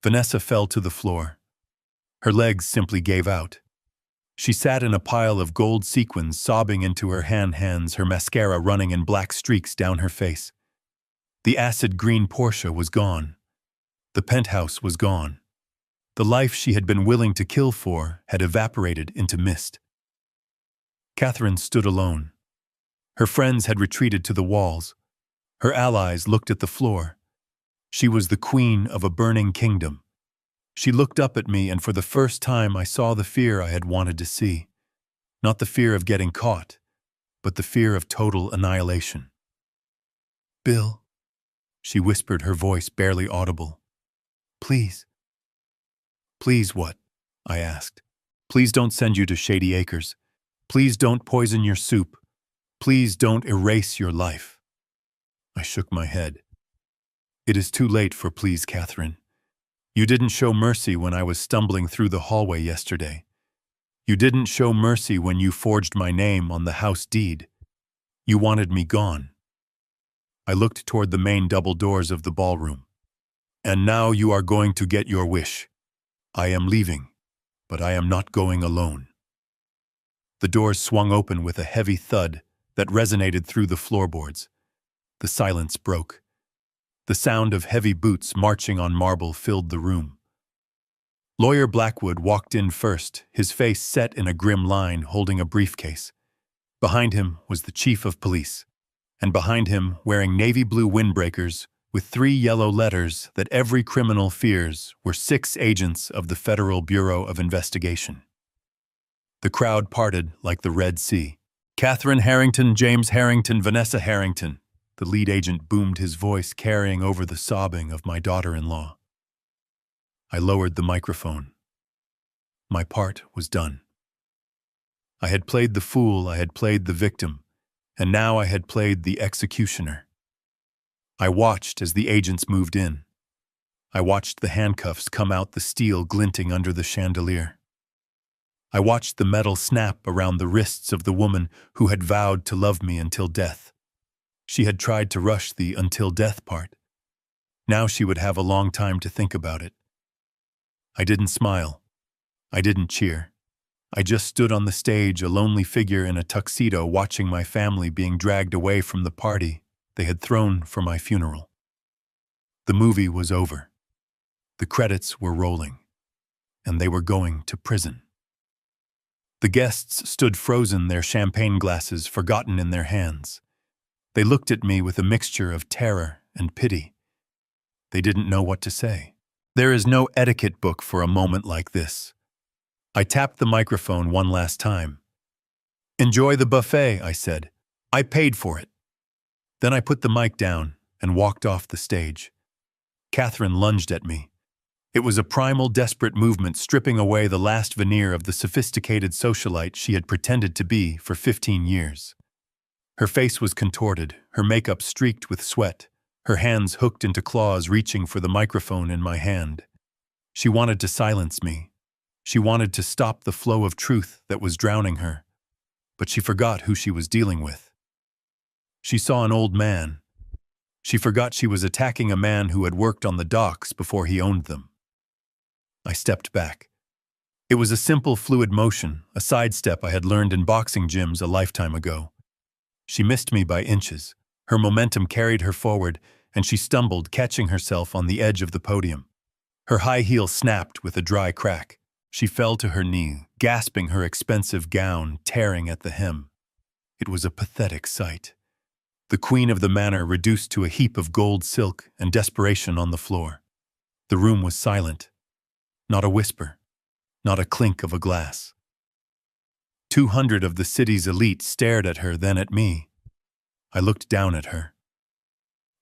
Vanessa fell to the floor. Her legs simply gave out. She sat in a pile of gold sequins, sobbing into her hands, her mascara running in black streaks down her face. The acid green Porsche was gone. The penthouse was gone. The life she had been willing to kill for had evaporated into mist. Catherine stood alone. Her friends had retreated to the walls. Her allies looked at the floor. She was the queen of a burning kingdom. She looked up at me, and for the first time I saw the fear I had wanted to see. Not the fear of getting caught, but the fear of total annihilation. "Bill," she whispered, her voice barely audible. "Please." "Please what?" I asked. "Please don't send you to Shady Acres. Please don't poison your soup. Please don't erase your life." I shook my head. "It is too late for please, Catherine. You didn't show mercy when I was stumbling through the hallway yesterday. You didn't show mercy when you forged my name on the house deed. You wanted me gone." I looked toward the main double doors of the ballroom. "And now you are going to get your wish. I am leaving, but I am not going alone." The doors swung open with a heavy thud that resonated through the floorboards. The silence broke. The sound of heavy boots marching on marble filled the room. Lawyer Blackwood walked in first, his face set in a grim line, holding a briefcase. Behind him was the chief of police, and behind him, wearing navy blue windbreakers with 3 yellow letters that every criminal fears, were 6 agents of the Federal Bureau of Investigation. The crowd parted like the Red Sea. "Catherine Harrington, James Harrington, Vanessa Harrington," the lead agent boomed, his voice carrying over the sobbing of my daughter-in-law. I lowered the microphone. My part was done. I had played the fool, I had played the victim, and now I had played the executioner. I watched as the agents moved in. I watched the handcuffs come out, the steel glinting under the chandelier. I watched the metal snap around the wrists of the woman who had vowed to love me until death. She had tried to rush the until death part. Now she would have a long time to think about it. I didn't smile. I didn't cheer. I just stood on the stage, a lonely figure in a tuxedo, watching my family being dragged away from the party they had thrown for my funeral. The movie was over. The credits were rolling, and they were going to prison. The guests stood frozen, their champagne glasses forgotten in their hands. They looked at me with a mixture of terror and pity. They didn't know what to say. There is no etiquette book for a moment like this. I tapped the microphone one last time. "Enjoy the buffet," I said. "I paid for it." Then I put the mic down and walked off the stage. Catherine lunged at me. It was a primal, desperate movement, stripping away the last veneer of the sophisticated socialite she had pretended to be for 15 years. Her face was contorted, her makeup streaked with sweat, her hands hooked into claws reaching for the microphone in my hand. She wanted to silence me. She wanted to stop the flow of truth that was drowning her, but she forgot who she was dealing with. She saw an old man. She forgot she was attacking a man who had worked on the docks before he owned them. I stepped back. It was a simple, fluid motion, a sidestep I had learned in boxing gyms a lifetime ago. She missed me by inches. Her momentum carried her forward, and she stumbled, catching herself on the edge of the podium. Her high heel snapped with a dry crack. She fell to her knee, gasping, her expensive gown tearing at the hem. It was a pathetic sight. The queen of the manor reduced to a heap of gold silk and desperation on the floor. The room was silent. Not a whisper. Not a clink of a glass. 200 of the city's elite stared at her, then at me. I looked down at her.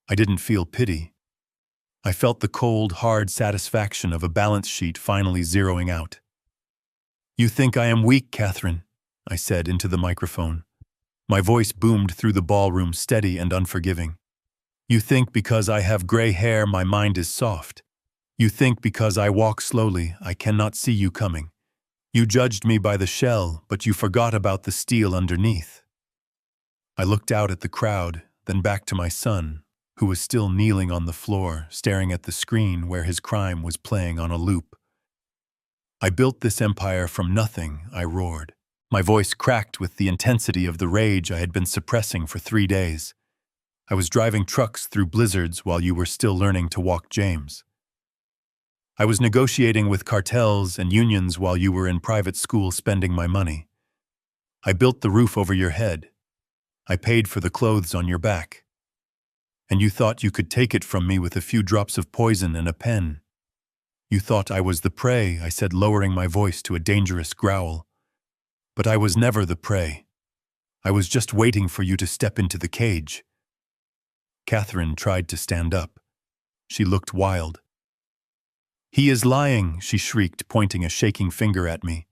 I didn't feel pity. I felt the cold, hard satisfaction of a balance sheet finally zeroing out. "You think I am weak, Catherine," I said into the microphone. My voice boomed through the ballroom, steady and unforgiving. "You think because I have gray hair my mind is soft. You think because I walk slowly I cannot see you coming. You judged me by the shell, but you forgot about the steel underneath." I looked out at the crowd, then back to my son, who was still kneeling on the floor, staring at the screen where his crime was playing on a loop. I built this empire from nothing, I roared. My voice cracked with the intensity of the rage I had been suppressing for 3 days. I was driving trucks through blizzards while you were still learning to walk James. I was negotiating with cartels and unions while you were in private school spending my money. I built the roof over your head. I paid for the clothes on your back. And you thought you could take it from me with a few drops of poison and a pen. You thought I was the prey, I said, lowering my voice to a dangerous growl. But I was never the prey. I was just waiting for you to step into the cage. Catherine tried to stand up. She looked wild. He is lying, she shrieked, pointing a shaking finger at me.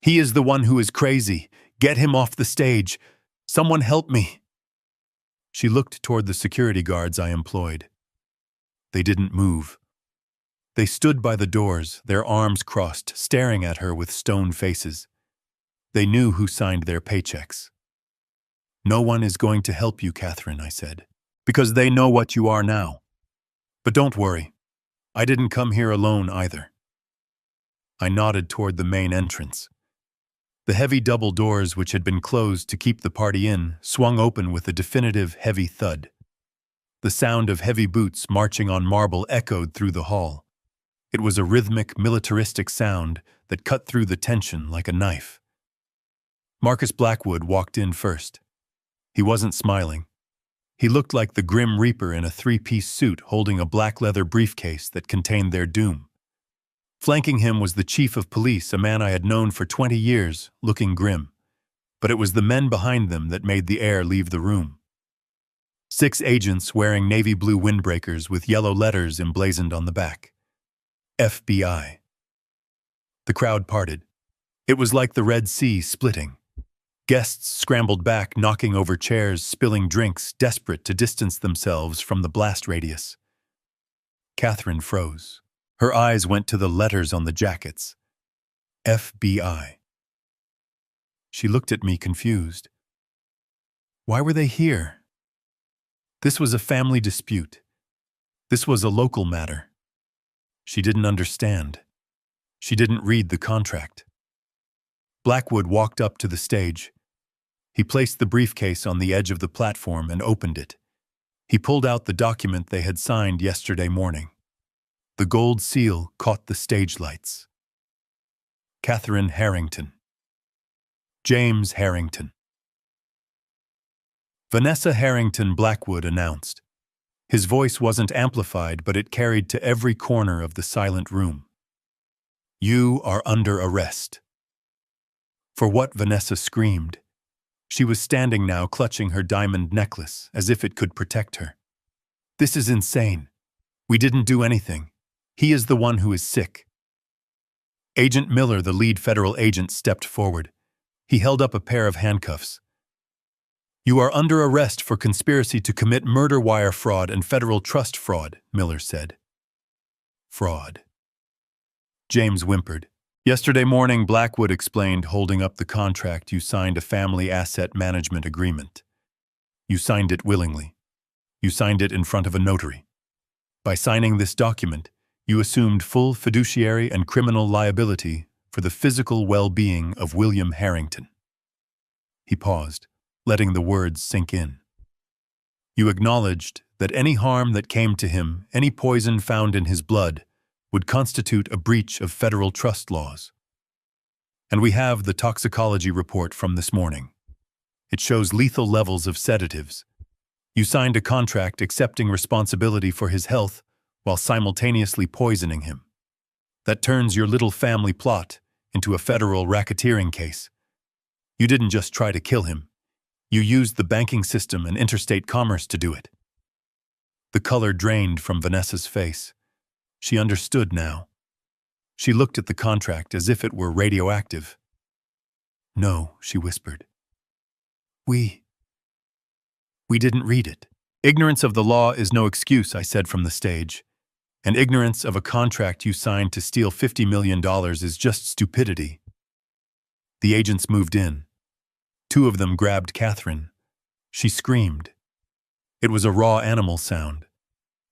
He is the one who is crazy. Get him off the stage. Someone help me. She looked toward the security guards I employed. They didn't move. They stood by the doors, their arms crossed, staring at her with stone faces. They knew who signed their paychecks. No one is going to help you, Catherine, I said, because they know what you are now. But don't worry. I didn't come here alone either. I nodded toward the main entrance. The heavy double doors, which had been closed to keep the party in, swung open with a definitive heavy thud. The sound of heavy boots marching on marble echoed through the hall. It was a rhythmic, militaristic sound that cut through the tension like a knife. Marcus Blackwood walked in first. He wasn't smiling. He looked like the Grim Reaper in a 3-piece suit holding a black leather briefcase that contained their doom. Flanking him was the chief of police, a man I had known for 20 years, looking grim. But it was the men behind them that made the air leave the room. 6 agents wearing navy blue windbreakers with yellow letters emblazoned on the back. FBI. The crowd parted. It was like the Red Sea splitting. Guests scrambled back, knocking over chairs, spilling drinks, desperate to distance themselves from the blast radius. Catherine froze. Her eyes went to the letters on the jackets. FBI. She looked at me confused. Why were they here? This was a family dispute. This was a local matter. She didn't understand. She didn't read the contract. Blackwood walked up to the stage. He placed the briefcase on the edge of the platform and opened it. He pulled out the document they had signed yesterday morning. The gold seal caught the stage lights. Catherine Harrington. James Harrington. Vanessa Harrington, Blackwood announced. His voice wasn't amplified, but it carried to every corner of the silent room. You are under arrest. For what? Vanessa screamed. She was standing now, clutching her diamond necklace, as if it could protect her. This is insane. We didn't do anything. He is the one who is sick. Agent Miller, the lead federal agent, stepped forward. He held up a pair of handcuffs. You are under arrest for conspiracy to commit murder wire fraud and federal trust fraud, Miller said. Fraud. James whimpered. Yesterday morning, Blackwood explained, holding up the contract. You signed a family asset management agreement. You signed it willingly. You signed it in front of a notary. By signing this document, you assumed full fiduciary and criminal liability for the physical well-being of William Harrington. He paused, letting the words sink in. You acknowledged that any harm that came to him, any poison found in his blood, would constitute a breach of federal trust laws. And we have the toxicology report from this morning. It shows lethal levels of sedatives. You signed a contract accepting responsibility for his health while simultaneously poisoning him. That turns your little family plot into a federal racketeering case. You didn't just try to kill him. You used the banking system and interstate commerce to do it. The color drained from Vanessa's face. She understood now. She looked at the contract as if it were radioactive. No, she whispered. We didn't read it. Ignorance of the law is no excuse, I said from the stage. And ignorance of a contract you signed to steal $50 million is just stupidity. The agents moved in. 2 of them grabbed Catherine. She screamed. It was a raw animal sound.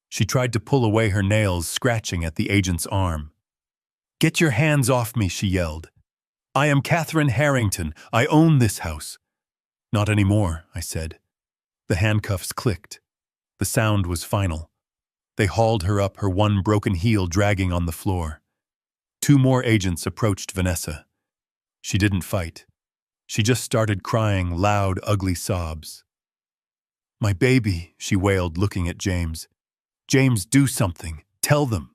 She tried to pull away her nails, scratching at the agent's arm. "Get your hands off me," she yelled. "I am Catherine Harrington. I own this house." "Not anymore," I said. The handcuffs clicked. The sound was final. They hauled her up, her one broken heel dragging on the floor. 2 more agents approached Vanessa. She didn't fight. She just started crying loud, ugly sobs. "My baby," she wailed, looking at James. "James, do something. Tell them."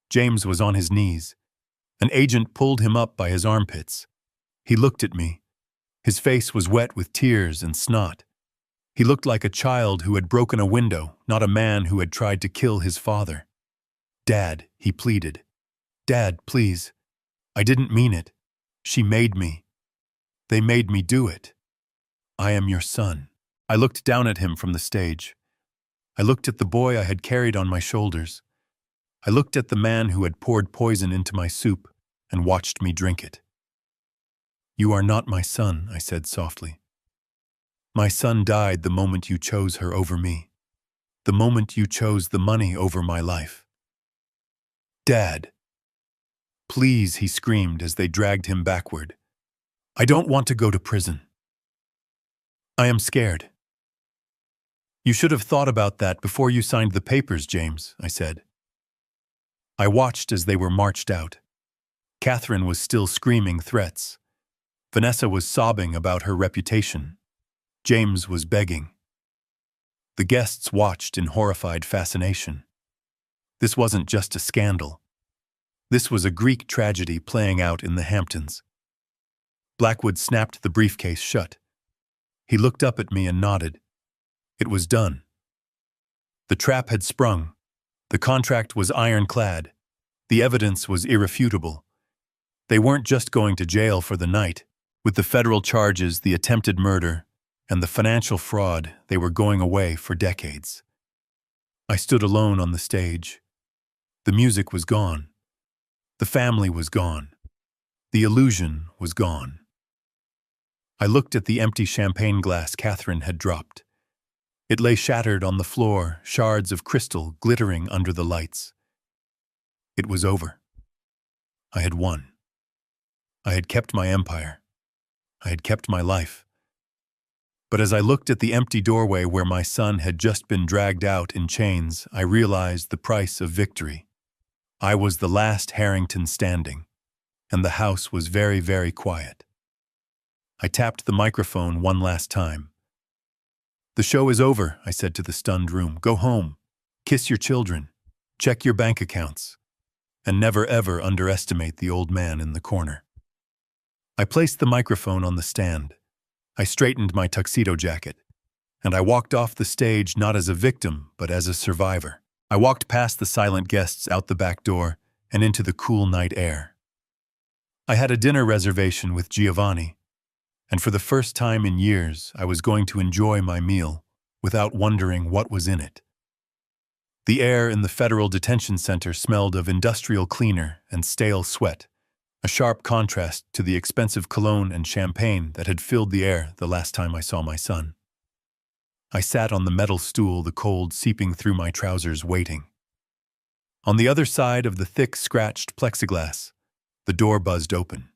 James was on his knees. An agent pulled him up by his armpits. He looked at me. His face was wet with tears and snot. He looked like a child who had broken a window, not a man who had tried to kill his father. "Dad," he pleaded. "Dad, please. I didn't mean it. She made me. They made me do it. I am your son." I looked down at him from the stage. I looked at the boy I had carried on my shoulders. I looked at the man who had poured poison into my soup and watched me drink it. "You are not my son," I said softly. "My son died the moment you chose her over me. The moment you chose the money over my life." "Dad." "Please," he screamed as they dragged him backward. "I don't want to go to prison. I am scared." "You should have thought about that before you signed the papers, James," I said. I watched as they were marched out. Catherine was still screaming threats. Vanessa was sobbing about her reputation. James was begging. The guests watched in horrified fascination. This wasn't just a scandal. This was a Greek tragedy playing out in the Hamptons. Blackwood snapped the briefcase shut. He looked up at me and nodded. It was done. The trap had sprung. The contract was ironclad. The evidence was irrefutable. They weren't just going to jail for the night. With the federal charges, the attempted murder, and the financial fraud, they were going away for decades. I stood alone on the stage. The music was gone. The family was gone. The illusion was gone. I looked at the empty champagne glass Catherine had dropped. It lay shattered on the floor, shards of crystal glittering under the lights. It was over. I had won. I had kept my empire. I had kept my life. But as I looked at the empty doorway where my son had just been dragged out in chains, I realized the price of victory. I was the last Harrington standing, and the house was very, very quiet. I tapped the microphone one last time. "The show is over," I said to the stunned room. "Go home. Kiss your children. Check your bank accounts. And never ever underestimate the old man in the corner." I placed the microphone on the stand. I straightened my tuxedo jacket. And I walked off the stage not as a victim, but as a survivor. I walked past the silent guests out the back door and into the cool night air. I had a dinner reservation with Giovanni, and for the first time in years, I was going to enjoy my meal without wondering what was in it. The air in the federal detention center smelled of industrial cleaner and stale sweat, a sharp contrast to the expensive cologne and champagne that had filled the air the last time I saw my son. I sat on the metal stool, the cold seeping through my trousers, waiting. On the other side of the thick, scratched plexiglass, the door buzzed open.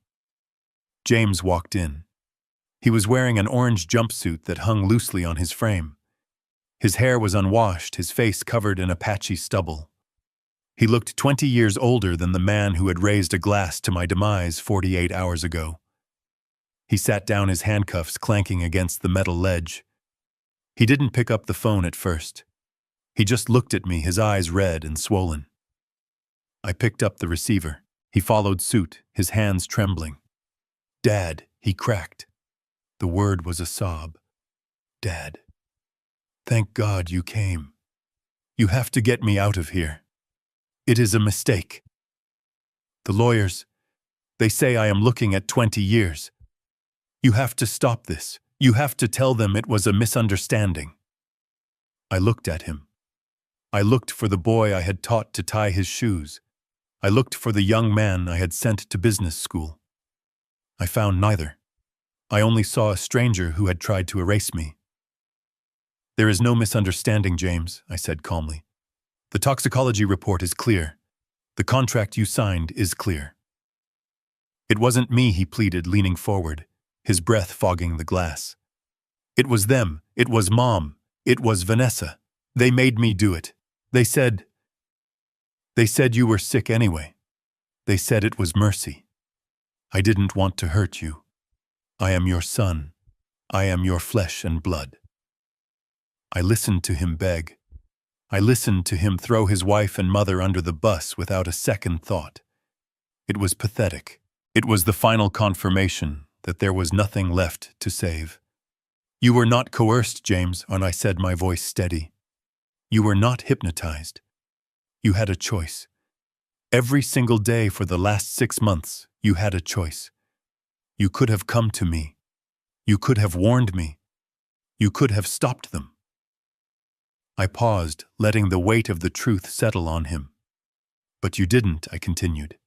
James walked in. He was wearing an orange jumpsuit that hung loosely on his frame. His hair was unwashed, his face covered in a patchy stubble. He looked 20 years older than the man who had raised a glass to my demise 48 hours ago. He sat down, his handcuffs clanking against the metal ledge. He didn't pick up the phone at first. He just looked at me, his eyes red and swollen. I picked up the receiver. He followed suit, his hands trembling. "Dad," he cracked. The word was a sob. "Dad. Thank God you came. You have to get me out of here. It is a mistake. The lawyers, they say I am looking at 20 years. You have to stop this. You have to tell them it was a misunderstanding." I looked at him. I looked for the boy I had taught to tie his shoes. I looked for the young man I had sent to business school. I found neither. I only saw a stranger who had tried to erase me. "There is no misunderstanding, James," I said calmly. "The toxicology report is clear. The contract you signed is clear. It wasn't me, he pleaded, leaning forward, his breath fogging the glass. It was them. It was Mom. It was Vanessa. They made me do it. They said you were sick anyway. They said it was mercy. I didn't want to hurt you. I am your son. I am your flesh and blood. I listened to him beg. I listened to him throw his wife and mother under the bus without a second thought. It was pathetic. It was the final confirmation that there was nothing left to save. You were not coerced, James, and I said, my voice steady. You were not hypnotized. You had a choice. Every single day for the last 6 months, you had a choice. You could have come to me. You could have warned me. You could have stopped them. I paused, letting the weight of the truth settle on him. But you didn't, I continued.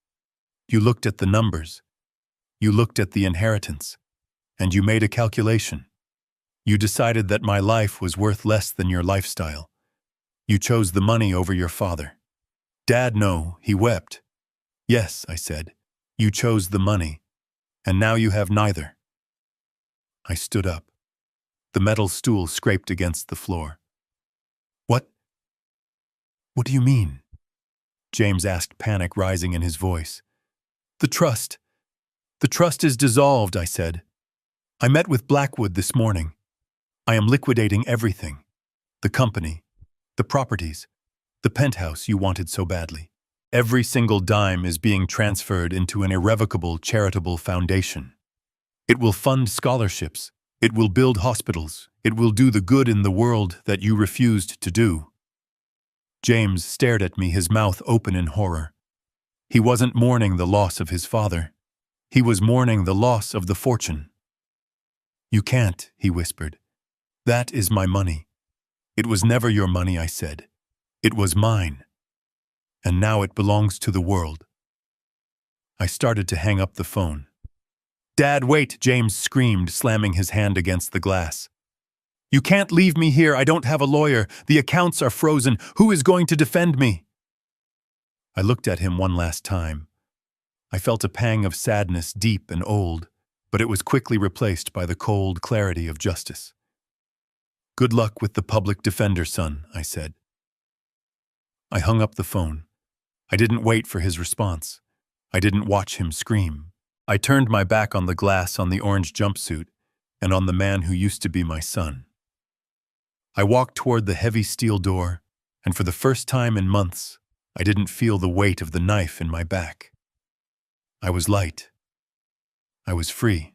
You looked at the numbers. You looked at the inheritance. And you made a calculation. You decided that my life was worth less than your lifestyle. You chose the money over your father. Dad, no, he wept. Yes, I said. You chose the money. And now you have neither. I stood up. The metal stool scraped against the floor. What do you mean? James asked, panic rising in his voice. The trust. The trust is dissolved, I said. I met with Blackwood this morning. I am liquidating everything. The company, the properties, the penthouse you wanted so badly. Every single dime is being transferred into an irrevocable charitable foundation. It will fund scholarships. It will build hospitals. It will do the good in the world that you refused to do. James stared at me, his mouth open in horror. He wasn't mourning the loss of his father. He was mourning the loss of the fortune. You can't, he whispered. That is my money. It was never your money, I said. It was mine. And now it belongs to the world. I started to hang up the phone. Dad, wait, James screamed, slamming his hand against the glass. You can't leave me here. I don't have a lawyer. The accounts are frozen. Who is going to defend me? I looked at him one last time. I felt a pang of sadness, deep and old, but it was quickly replaced by the cold clarity of justice. Good luck with the public defender, son, I said. I hung up the phone. I didn't wait for his response. I didn't watch him scream. I turned my back on the glass, on the orange jumpsuit, and on the man who used to be my son. I walked toward the heavy steel door, and for the first time in months, I didn't feel the weight of the knife in my back. I was light. I was free.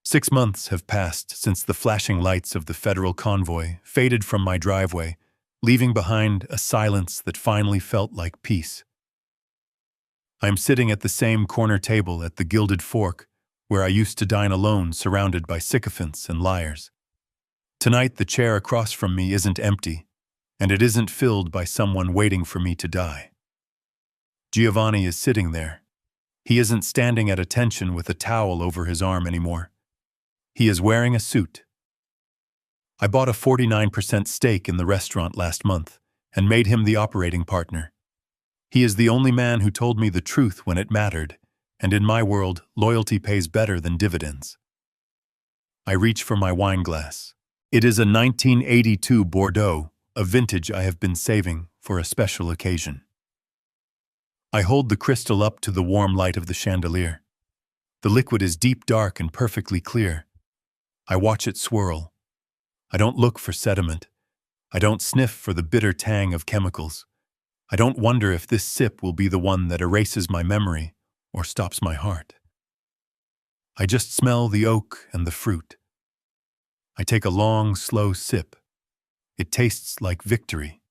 6 months have passed since the flashing lights of the federal convoy faded from my driveway, leaving behind a silence that finally felt like peace. I am sitting at the same corner table at the Gilded Fork, where I used to dine alone, surrounded by sycophants and liars. Tonight, the chair across from me isn't empty, and it isn't filled by someone waiting for me to die. Giovanni is sitting there. He isn't standing at attention with a towel over his arm anymore. He is wearing a suit. I bought a 49% stake in the restaurant last month and made him the operating partner. He is the only man who told me the truth when it mattered, and in my world, loyalty pays better than dividends. I reach for my wine glass. It is a 1982 Bordeaux, a vintage I have been saving for a special occasion. I hold the crystal up to the warm light of the chandelier. The liquid is deep dark and perfectly clear. I watch it swirl. I don't look for sediment. I don't sniff for the bitter tang of chemicals. I don't wonder if this sip will be the one that erases my memory or stops my heart. I just smell the oak and the fruit. I take a long, slow sip. It tastes like victory.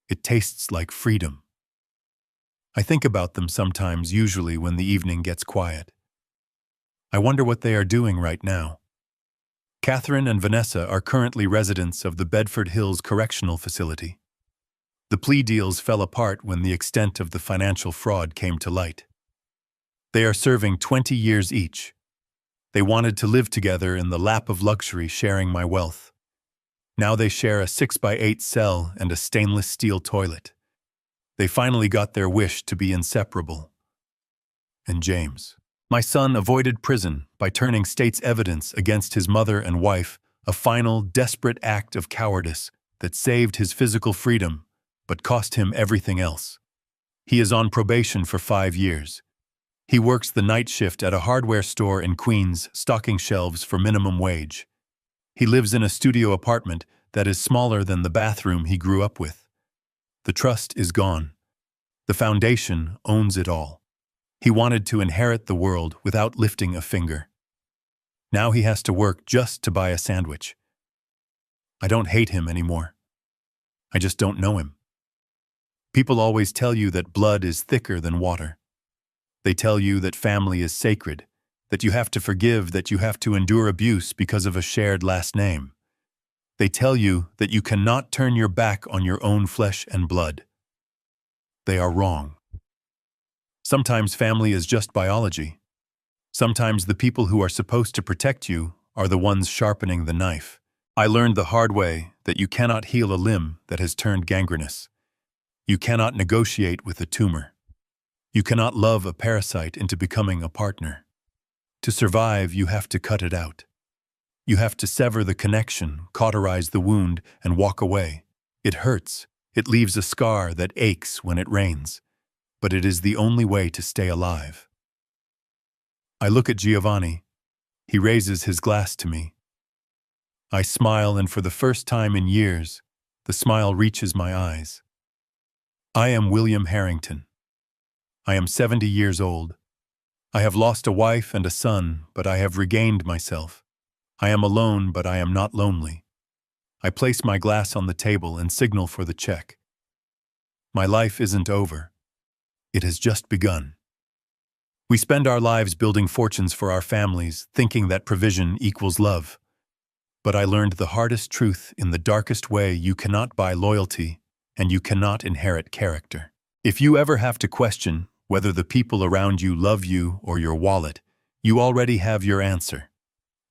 It tastes like freedom. I think about them sometimes, usually when the evening gets quiet. I wonder what they are doing right now. Catherine and Vanessa are currently residents of the Bedford Hills Correctional Facility. The plea deals fell apart when the extent of the financial fraud came to light. They are serving 20 years each. They wanted to live together in the lap of luxury, sharing my wealth. Now they share a 6x8 cell and a stainless steel toilet. They finally got their wish to be inseparable. And James. My son avoided prison by turning state's evidence against his mother and wife, a final, desperate act of cowardice that saved his physical freedom but cost him everything else. He is on probation for 5 years. He works the night shift at a hardware store in Queens, stocking shelves for minimum wage. He lives in a studio apartment that is smaller than the bathroom he grew up with. The trust is gone. The foundation owns it all. He wanted to inherit the world without lifting a finger. Now he has to work just to buy a sandwich. I don't hate him anymore. I just don't know him. People always tell you that blood is thicker than water. They tell you that family is sacred, that you have to forgive, that you have to endure abuse because of a shared last name. They tell you that you cannot turn your back on your own flesh and blood. They are wrong. Sometimes family is just biology. Sometimes the people who are supposed to protect you are the ones sharpening the knife. I learned the hard way that you cannot heal a limb that has turned gangrenous. You cannot negotiate with a tumor. You cannot love a parasite into becoming a partner. To survive, you have to cut it out. You have to sever the connection, cauterize the wound, and walk away. It hurts. It leaves a scar that aches when it rains. But it is the only way to stay alive. I look at Giovanni. He raises his glass to me. I smile, and for the first time in years, the smile reaches my eyes. I am William Harrington. I am 70 years old. I have lost a wife and a son, but I have regained myself. I am alone, but I am not lonely. I place my glass on the table and signal for the check. My life isn't over. It has just begun. We spend our lives building fortunes for our families, thinking that provision equals love. But I learned the hardest truth in the darkest way: you cannot buy loyalty, and you cannot inherit character. If you ever have to question whether the people around you love you or your wallet, you already have your answer.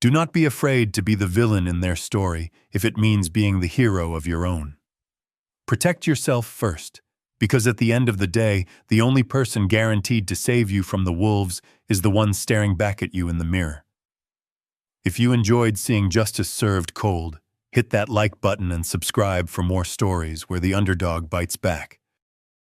Do not be afraid to be the villain in their story if it means being the hero of your own. Protect yourself first, because at the end of the day, the only person guaranteed to save you from the wolves is the one staring back at you in the mirror. If you enjoyed seeing justice served cold, hit that like button and subscribe for more stories where the underdog bites back.